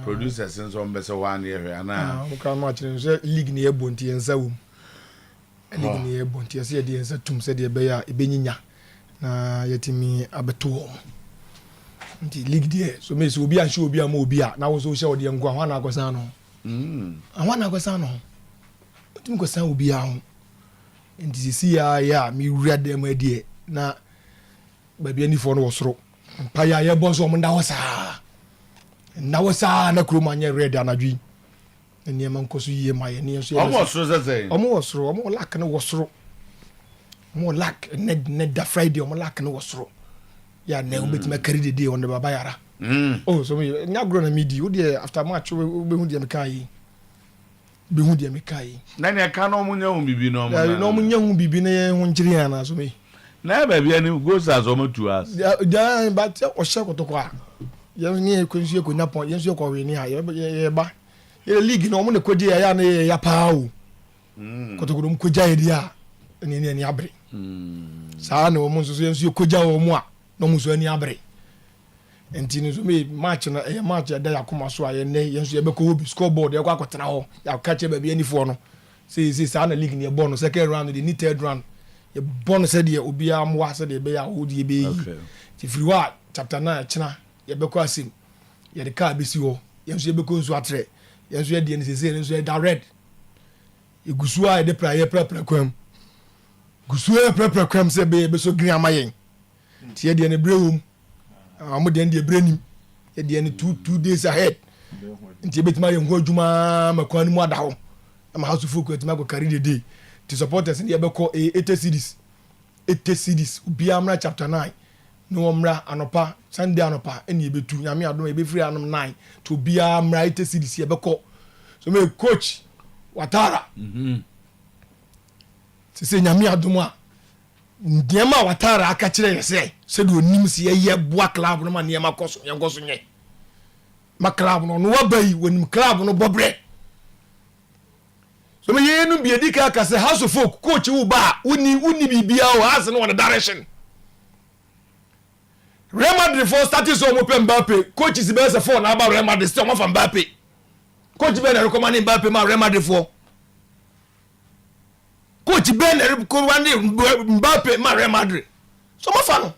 producers in some best 1 year ana. O kan match say league na ebonti ensa wom. League na ebonti say de ensa tum say de be ya ebenyinya na yetimi abeto. Nti league there so me so obi an show obi am obi a na wo so share de ngwa hwana akosan no. Ahwana akosan no. Otim ko san obi a ho. Nti si ya mi wura dem adie na baby ani fo no wosoro. Pa ya ye bonso mo nda wosa. Na wosa na kroma nye red anadwi. Eni e man koso yie ma ye ne so. Omo wosoro say. Omo wosoro, omo lak na wosoro. Omo lak ne da Friday omo lak na wosoro. Ya na obetima carry the day on the baba yara. Oh so me nya gro na midi wo de after match we hu de me kai. Be hu de me kai. Na ne ka no munya hu bibi no mo. Ya no munya hu bibi ne hu nkiri ana so me. Na baby ani goes as Omo-Acheampong. Ja but o she ko to kwa. Ya ni ko nsu ko napon, ya nsu ko we ni ha ye ba. Ye league no mo ne kodi ya na ya pa o. Ko to ko dum ko ja dia ni abre. Sa na o mo nsu nsu ko ja o mo a no mo nsu ani abre. Enti no so me match na match ya da yakoma so aye ne ye nsu ye be ko obi scoreboard ya kwa akotena ho ya ka che baby ani fo no. See sa na league ni e born no second round the third round. Ye born said ye obi amwa said ye be ya odi be yi. Ti friwa chapter 9 china ye be ko asim. Ye de car be si ho. Ye nsu ye be ko nsu atre. Ye nsu ye de ni sese nsu ye da red. Ye gusu a de pra ye pra kwam. Gusu ye pra kwam se be so green amayen. Ti ye de ne brewum. Amu de ne brenim. Ye de ne 2 days ahead. Nti betima ye ho adwuma makwan mu ada ho. Ama house folk etima go carry the day. To supporters in the Ebeko 80 cities, Ubiamra chapter 9. No Omra Anopa, Sunday Anopa, and you be 2, Yami Adom, be free Anum 9 to Biamra 80 cities, Ebeko. So, me coach Watara. Say Yami Adoma. Diama Watara, I catch it, say, said you nims ye black club, no man near my cousin, young cousin. My club no way when club no bobre. So me ye no be edika ka say house of folk coach wo ba uni bibia o has no one direction. Real Madrid for status o mo pe Mbappe coach is best for na about Real Madrid still mo fa Mbappe. Coach Ben recommend Mbappe ma Real Madrid for. Coach Ben recommend Mbappe ma Real Madrid. So mo fa no.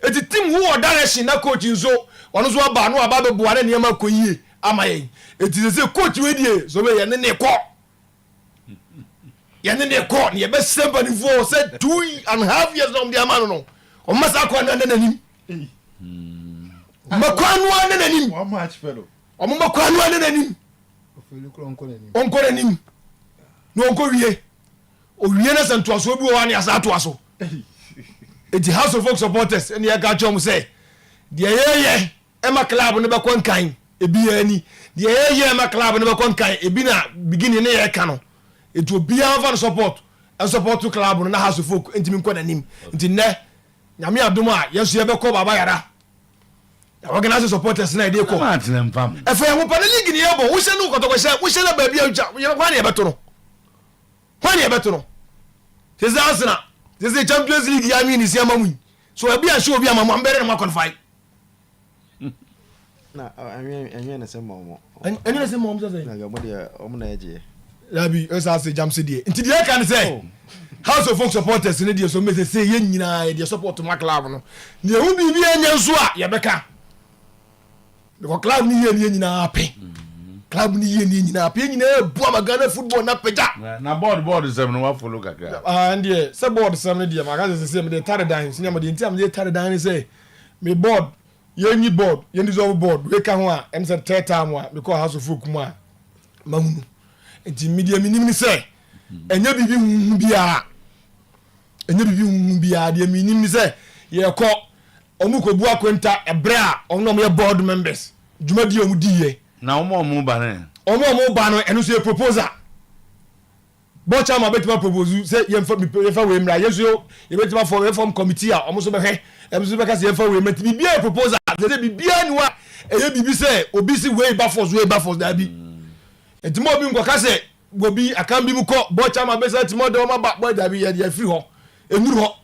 E ti team who direction na coach nzo ono so ba no aba be boare ne ma koyie amaye. E ti say coach we die so be ye ne ko. Yane ne ko ne be semba ni for said 2.5 years on the man no o masa ko na nanim makwanu na nanim One match fellow. o mo makwanu na nanim onko nanim no onko wie o wie na santo aso bi o wa ne asa to aso eti house of folk supporters ene ya ga chom say de ye e ma club ne be kon kan ebi ani de ye e ma club ne be kon kan ebi na beginning ne ye ka no it will be our support and support to club na house of folk ntimi nko nanim nti ne nyame adom a yesu ye be ko baba yara ya organize supporters na dey ko Ma atlem fam. e fa ho pa league ni yebo wo se no kotoko se wo se na ba bia uja ye kwa na ye beto no kwa na ye beto no tese Arsenal tese Champions League ya mi ni se amamu so e bia show bia amamu ambere na qualify na enye na se mo enye na se mo say na ga mo de o mo na eje Labi, esa se jam se die. Nti die kan say. House of folk supporters ne die so me say ye nyina ye support my club no. Ne hu bibi anya nso a ye beka. Because club ni ye nyina ape. Club ni ye nyina ape nyina ebu amagana football na peja. Na board sem no wa follow kakra. And yeah, say board sem ne die ma ga say me dey tare dan, senior me dey nti am dey tare dan say me board yɛnyi board yɛn dissolve board we ka ho a em say third time a because house of folk mu a mahunu nti media minim ni say enya bibi hu bia de minim ni say ye kɔ omu ko bu akwenta ebre a ɔno mo ye board members dwumadi omu diye na omo ba ne omo ba no eno so ye proposal bocha ma betima propose say ye fa we mra yeso ye betima for reform committee a omo so be hwe em so be ka say ye fa we meti bibia proposal say bibia ni wa eye bibi say obi si we ba force da bi etimo obi nko ka say obi akan bi mu ko bocha ma be say etimo de o ma ba boy da bi ye free ho enuru ho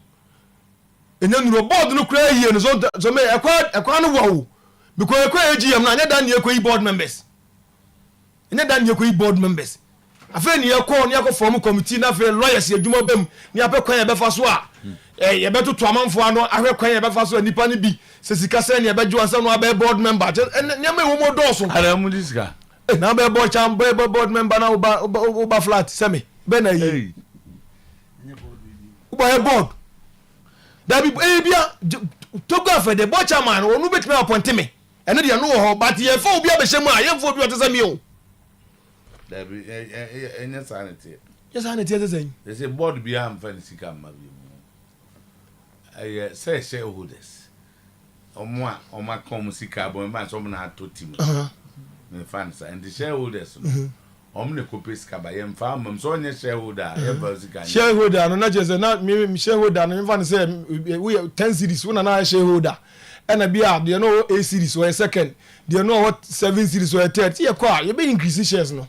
enuru board no kra yie no so me ekwa no wo because ekwa AGM na anya dan ye ko board members anya dan ye ko board members afa ni yakɔ form committee na afa lawyers adwuma bam ni apɛ kwan ye befa so a ye betoto amanfo ano ahwe kwan ye befa so nipa ni bi se sika se ni ye beju ansa no abɛ board member nyama wo mo dɔso ara mu disika na abɛ board cham board member na oba flat semi be na yi oba board da bi bia to go for the board chairman onu betime appoint me ene de no ho but ye fa obi abɛhyɛ mu a ye fa obi otese mi o Debbie, any sanity. Yes, I need to say. They say board be am fancy come. I say shareholders. Oma come sika bo man so na to team. Me fans and the shareholders. Omne copy sika ba yem farm so onye shareholder ever sika. Shareholder no not just not me shareholder no fan say we 10 series we na shareholder. And a beer, they know a series or a second. They know what 7 series or a third. You call you be increase shares no.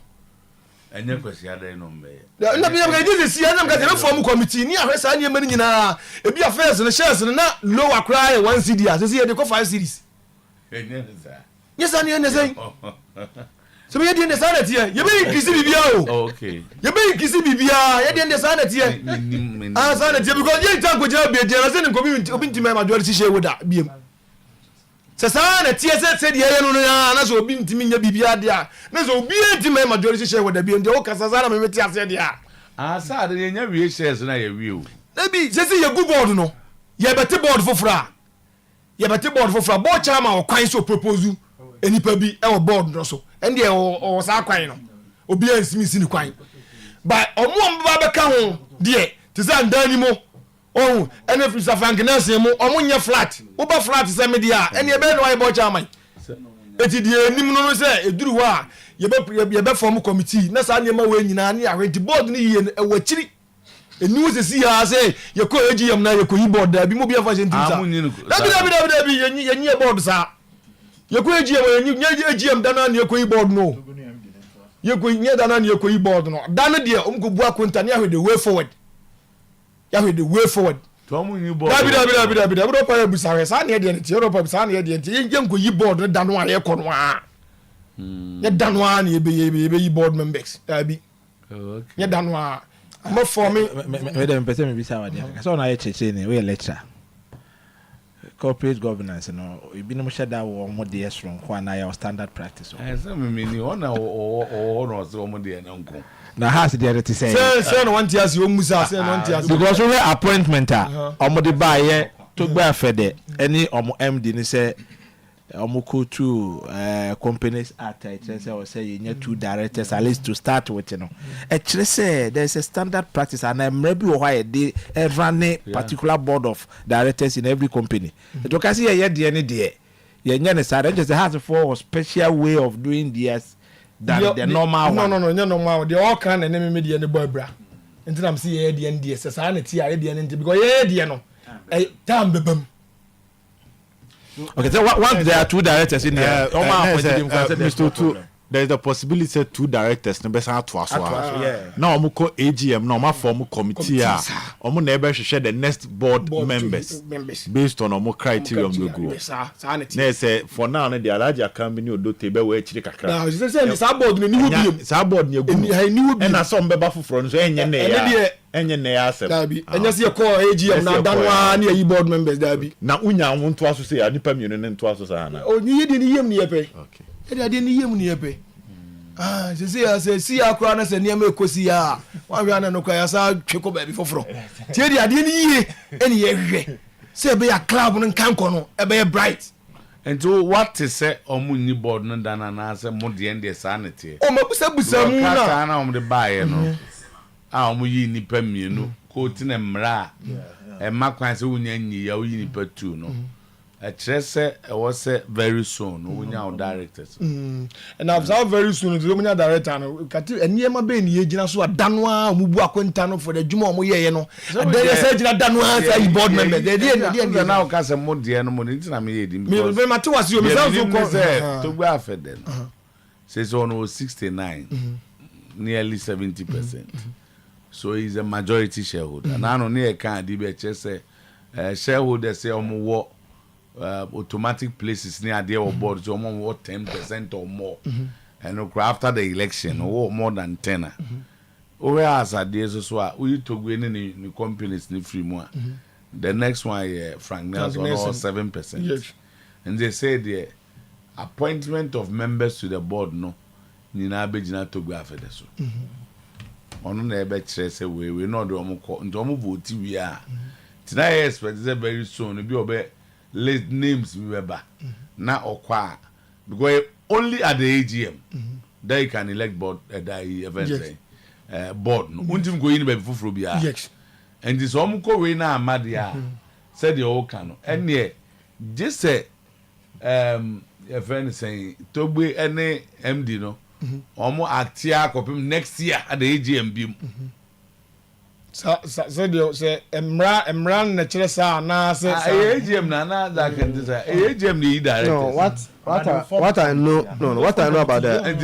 And you question other number. Na be this see am ga form committee ni ahwesa ani mani nyina e bi affairs no shares na lower cry 1 CD as say dey go 5 series. Yes ani any say. So we dey in the sanity here. You be increase bibia o. Okay. You be increase bibia, you dey in the sanity here. Ah sanity because you talk go just be dey na say the community obi ntime majority share with that biem. Se sana tie se de ye no na so obi ntimi nya bibia de a na so obi ntimi majority share with da bi nde o kasa sana me meti ase de a sa de nya wie shares na ye wie o na bi se ye good board no ye beti board fofra board chairman o kwan so propose enipa bi e wo board no so ende o sa kwan no obi ansimi si ni kwan ba omo ba be ka ho de te za ndani mo oh ene free safangness mu omunye flat uba flat se media ene ebe no ayebo chairman eti die enim no se eduru ho a ye be form committee na sa nyema we nyina ne ahwenti board ni ye wachiri enu se si ha se ye ko AGM na ye ko yi board da bi mo bi afa senti sa da bi ye nyi board sa ye ko AGM ye nyi AGM da na ne ye ko yi board no ye ko nyi da na ne ye ko yi board no da no de omko bu akonta ne ahwe the way forward Yahweh the way forward. Dabi. Europa e busa sa na de nti Europa busa na de nti ye nko yi board no dano a ye ko no a. Ye dano a na ye be yi board members. Dabi. Okay. Ye dano a am for me dem person me bisa wa de. So na ye cheche ni we lecture. Corporate governance no ebi no sheda wo mo de strong kwa na ya standard practice. Say me ni ona no so mo de na nko. Na has the to say no want to ask you musa say no want to ask because we appointment omo de buy ye to gba fede any omo MD ni say omo ko to companies act say or say you need 2 directors at least to start with you know actually say there is a standard practice and maybe why they every particular board of directors in every company to can see here the any there you nyane just has for a special way of doing this than the normal one. No, normal. They all can and then media the boy bra. Until I'm see the end yes, sanity because no. Time bebem. Okay, so once there are 2 directors in there, Mr. Otuo, there is the possibility 2 directors no better to us. Now we call AGM, now we form committee. We never share the next board members based on our criteria we go. Now say for now the larger company o do tebe we chiri kakra. Now say say board ni wo bi. Sa board ni egu. And na some beba fufuro no so enye na ya. Enye na ya asem. Dabi. Enye se call AGM na danwa na yi board members dabi. Na unya won to aso say anipa mienu ne to aso sa na. O ni yedi ni yem ni yepe. Okay. Ade ni yem ni yepe. Ah, say see akra na se niam ekosi ya. Wan wi ana no kwa ya sa tweko ba bi foforo. Tie ade ni yie eni ye hwe. Say be ya club no kan ko no e be bright. And so what is say ni board no dana na say mo de end sanity. O mabusa busa mu na. Na om de buy no. A om yi nipa mienu ko ti na mra. E makwan say wonya nyi ya yi nipa tu no. A trese e was very soon wonya our directors. And observe very soon the wonya director no kati eniema be ni yegina so adano a omubu akwenta no for the juma omo ye no. There say gina dano a say board member. There na o ka say mo de no mo ni na me ye di. Me mate was you me sound so call to go after them. Says on 69 nearly 70%. So he's a majority shareholder. And I know near can be say shareholders say omo automatic places near their board so more 10% or more. And after the election or more than 10. Whereas at days so we took winning in companies in free more. The next one Frank Nelson or 7%. Yes. And they say the appointment of members to the board no nina abegina to go after this. Ono na ebe chere say we no do omo ndo omo vote wi a. Tonight expect very soon be obe late names we ba na okwa because only at the AGM that you can elect board that event board no untim go in be fufuro bia. Yes. And this omo ko we na amadia said the old can ene just say a friend saying Togbe any MD no omo actia kopim next year at the AGM bim so the say emra na chere sa na say AGM na that can do that AGM the director. No, what I know what I know about that. And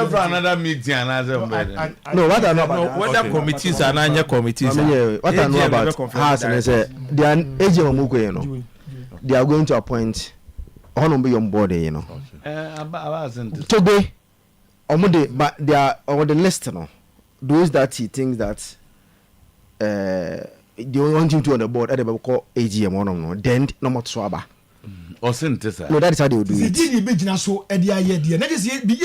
for another meeting no, what I know about whether committees are not committees. What I know about has and say the AGM Omuko, you know, they are going to appoint on be on board, you know. Today, but they are on the list, you know. Those that he thinks that they want him to on the board, they will call AGM one, then no more swabber. Or synthesis. No, that is how they will do it. The be so edia ye na just be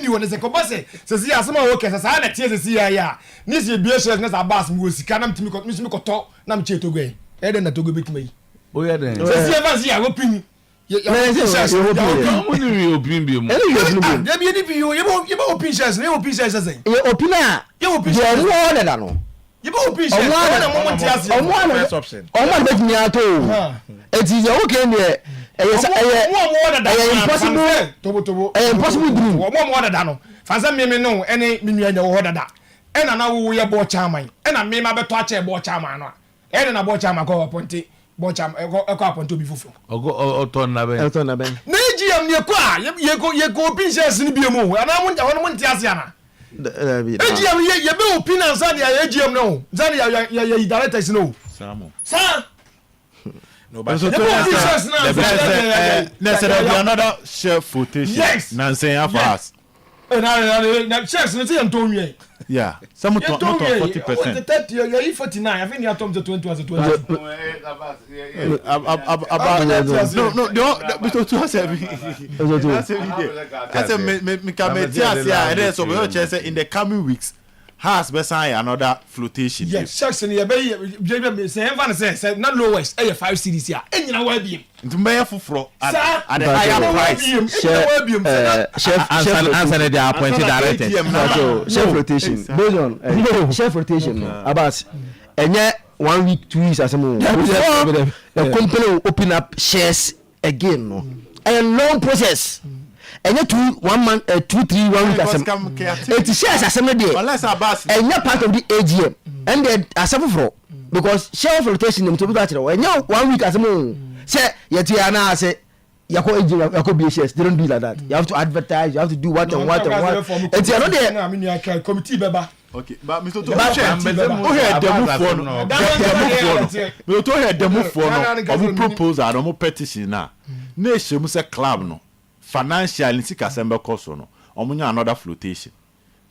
ni won se ko base se se asema wo kese sa na tie se se ya ni se bie shares na sa bass mu osika na mtimi ko to na mche togo e de na togo betima yi o ye den se se evans ya wo pini opin bi mu ya bi ni bi yo ye bo opin shares na opin shares say ye opina ye opin shares wo de da no ye bo opin shares na mo monti ase first option o be mi ato eti ye o ke ne impossible tobo impossible dream wo mo dada no fansa me no ene me nua nya wo dada ena na wo ye bo chairman ena me ma beto ache bo chairman no ene na bo chairman ko appoint bo chairman ko appoint obi fufu ogo oton na ben na GM ne ko a ye ko opin shares ni bi mu ana mo nti ase ana GM ye be opin ansa ne ya GM no zani ya directors no sa no, but there be another share flotation. Yes. Nansen for us. Na shares no say Antonio. Yeah. Some not 40%. 30 you 49. I think you are to 20 as 20. No, because to us me can say in the coming weeks has be sign another flotation. Yes, shares in be say even say not lowest 5 cities here. Enyina wa biem. Ntumbe fufuro at the higher price. Chef answer the appointed director. Chef rotation. Based on chef rotation about enye 1 week 2 weeks asemo. The company will open up shares again no. A long process. Enye 1 month 2 3 1 week asem it shares asem there enye part of the AGM and the asem for because share flotation them to be that enye 1 week asem say yetia na say yako AGM yako be shares they don't do like that you have to advertise you have to do what and what it's you know there committee beba. Okay, but Mr. Toba, hear the move for proposal no petition na nation say club no financial sika sembe cost no omunya another flotation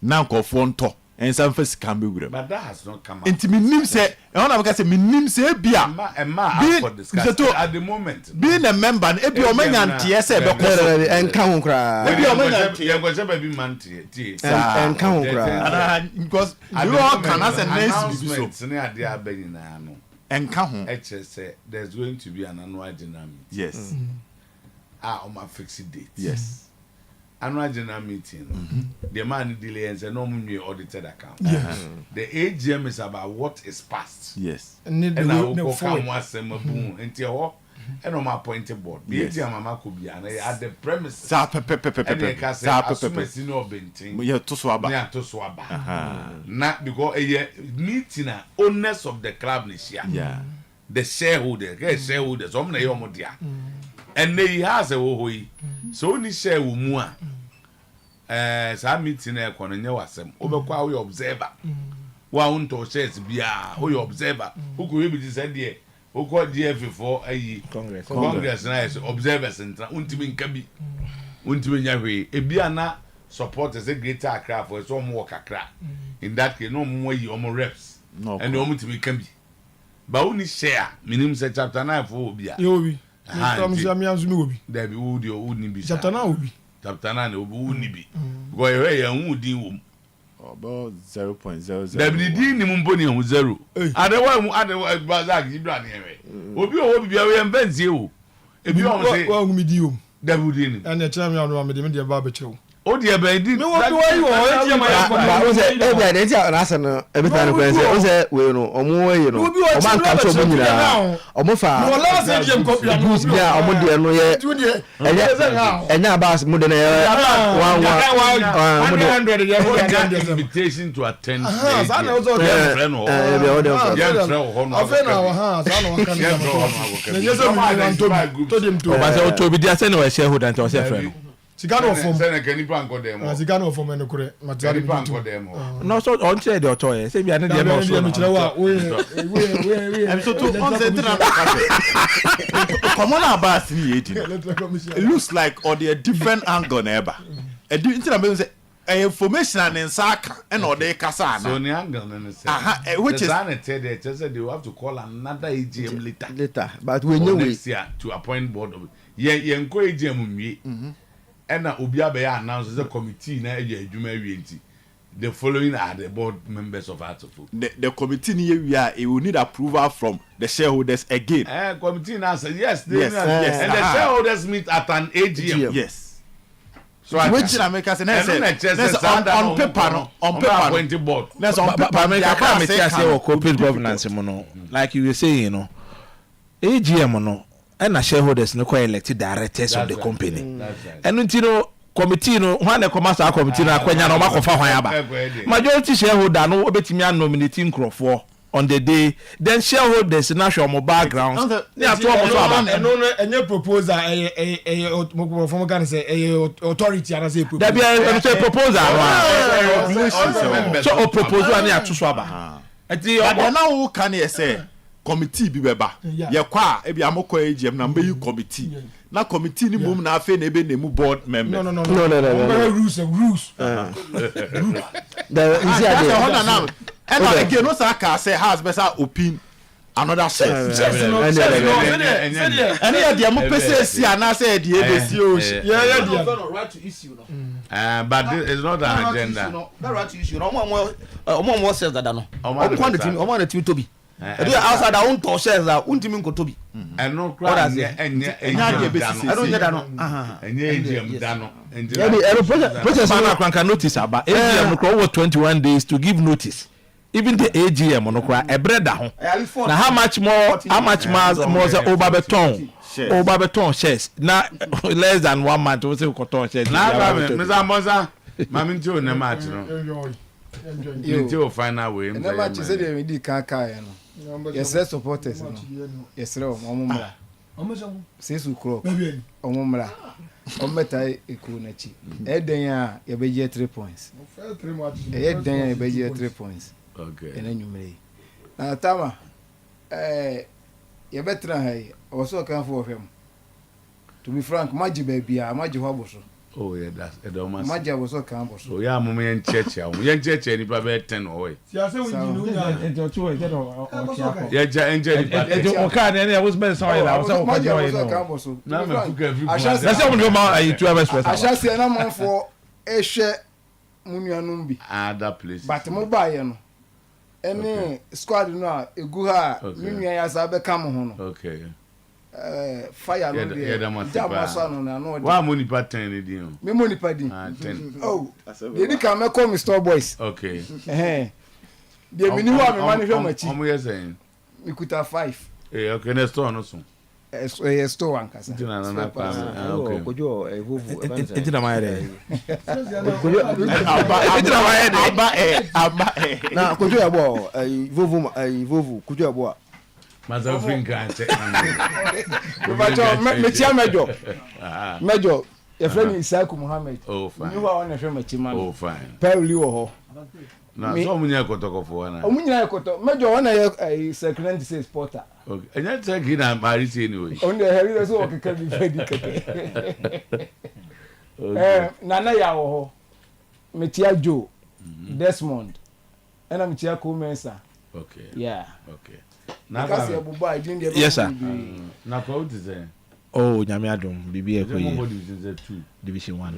na nkofo nto ensan fa sika be wura but that has not come out enti minim say e wona be say minim say bia for discuss at the moment being a member e bia omanya ntie say be cost enka ho kra e bia omanya ntie ye go say be man tie enka ho kra because you all can as a nice so ne ade abani na no enka ho e che say there's going to be an annual dinner meeting yes on my fixed date. Yes. Annual general meeting. The man delay and say no money audited account. Yes. The AGM is about what is past. Yes. And I will come once a boom until and on my pointed board. The AGM mama could be at the premises. Zap no benting. Yeah, to swaba. Yeah, to swaba. Not because a meeting owners of the club this year. Yeah. The shareholders, and they has a woy. So only share umua. Some meeting a corner was over we observer. One to shares be a observer who could be decided. Who got DF for a Congress nice observers and Untimin Kabi Untimin Yahweh. A Biana supporters a greater Accra for some work Accra. In that case, no more you more reps. No, and no more to be Kabi. But only share, minimum say chapter 9 for Obia. You will be. There be would your wouldn't be. Chapter 9 will be. Chapter 9 wouldn't be. Go away and would do. About 0.00. There be the Nimboni on 0. Otherwise, Bazak, you run here. Obi will be away and bend you. If you want to say, well, medium, there would be. And the chairman of the barbecue. Oh, dear, baby, no, what do you was every day and every time I say, we know, or more, you know, or man can show me now, or more far. And now about Mudena 100 invitation to attend. Sigano from Sigano from Menokure, Matari. No, so on said the Otoe, say, I I'm so too come on, about 380. It looks like or the different angle neighbor. A different information and in Saka and or the Casana. So the angle, which is they will have to call another AGM later. But we know this year to appoint board of AGM. And now Ubiabe announces the committee na the following are the board members of Artful. The committee here it will need approval from the shareholders again. Committee now says yes, and the shareholders meet at an AGM. Yes. So which America on paper appointed board. That's on paper. America say corporate governance like you were saying, you know. AGM no. And the shareholders no elected directors of the company. And until committee no when the commercial committee na kwanya no makofa hwan aba. Majority shareholder no obetimi nominating crofo on the day. Then shareholders national mo background. They are two aba. And no any proposal from can say authority and say proposal. There be a proposal. So proposal na atuso aba. Enti now who can you say committee bi beba ye kwa e bi amokọ AGM na mbe committee na committee ni mum na afa na ebe na mu board member no rules the easy idea and again no say ka say has better opinion another set and yeah dia mo pese si ana say dia be si o yeah dia right to issue no but it's not an agenda that right to issue no omo says that no omo na team to be outside our own shares that ultimate kotobi and no crowd and process notice about AGM no over 21 days to give notice. Even the AGM no cry a bread down. Now how much more over beton shares now less than 1 month we say cotton shares now Mr. Moza mami nti o na match no you will find a way. And the match is we did kaka no. Yes, supporters no. Yes, omumra. Since we croak. Omumra. Ometai eku na chi. Eden a ye beje 3 points. Eden a ye beje 3 points. Okay. And then you may. Na tama ye betra hai. Also kan for him. To be frank, maji baby a maji hwaboso. Oh yeah, that's a domas. Maji also kan boso. So yeah, mama yen church ya. Yen church ni pa be 10 owe. Si ase we you know ento to e do yeah ja enje ni pa. O ka na e was ben so ila, o so ko jo e no. Na me fuka everybody. That's how we ma ayi 2 hours first. Ashase na man for ehwe munuanum bi. Other places. But mo ba ye no. Any squad no egu ha munuan ya sa be kam ho no. Okay. fire no Yeah, that must be jam bad. so no na no Why money part 10 edition? me money padi 10. oh they can me call me store boys Okay. eh they me ni wa me man hwe machi How you saying? me kuta 5 Eh, okay, next store no so. store one kasa Na okay. kojo evovu enti na mayere na kojo yabo evovu kojo yabo Mas eu brincante. me tia mejo your friend Isaac Muhammad Oh, fine. you wa on hwe machi man Oh, fine. Pauli wo ho Na so munya kotokofo na. omunyina ekoto mejo wana ye secretary say sporter Okay. Anya take na Paris anyway. on the heavy so okeka bi fedi keke nana ya wo ho metia Joe Desmond ena metia Komensa Okay. yeah Okay. because you buy I didn't Yes, sir. Na kwa uti say. oh nyame adom bibi Ko ekoye body say 2. division 1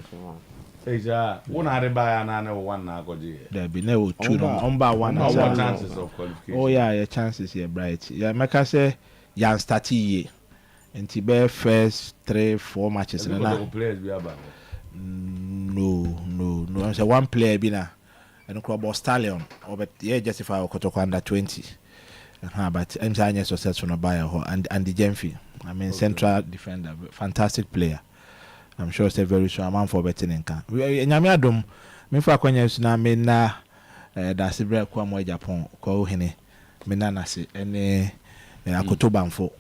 Eja, wona areba ya na na 1 na akoje. there be no 2 no on ba 1 What na chances of qualification? oh yeah your chances here bright yeah make I say yan start ye enti be first 3-4 matches Na na players bi aba. no I'm say one player bi na and club stallion or but yeah justify Kotoko under 20 but I'm saying successful no buy and the Gemfi I mean central defender fantastic player I'm sure it's a very strong man for betting in can nyame adom me fa kwanya su na me na da sibre kwa mo Japan ko hene me na na se ene akoto banfo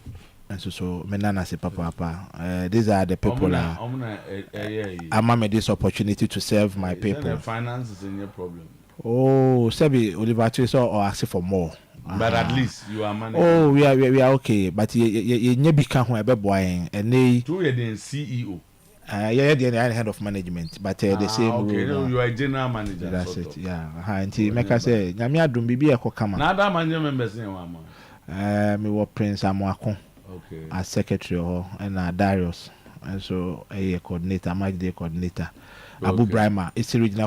and so me na na se papa these are the people I'm made this opportunity to serve my people. The finances in your problem. Oh, Sebi Oliver Tracer or ask for more. But at least you are managing. Oh, we are okay, but you become who ever boy and they 2 years the CEO. Yeah, the head of management, but the same okay, role. No, you are general manager. That's it. Yeah, and make I say, Nyame adum bibi e ko kama. Na that manager members in one man. Me was Prince Amwakon. Okay. As secretary and Darius, and so a coordinator, match day coordinator. Abu Brahma, it's original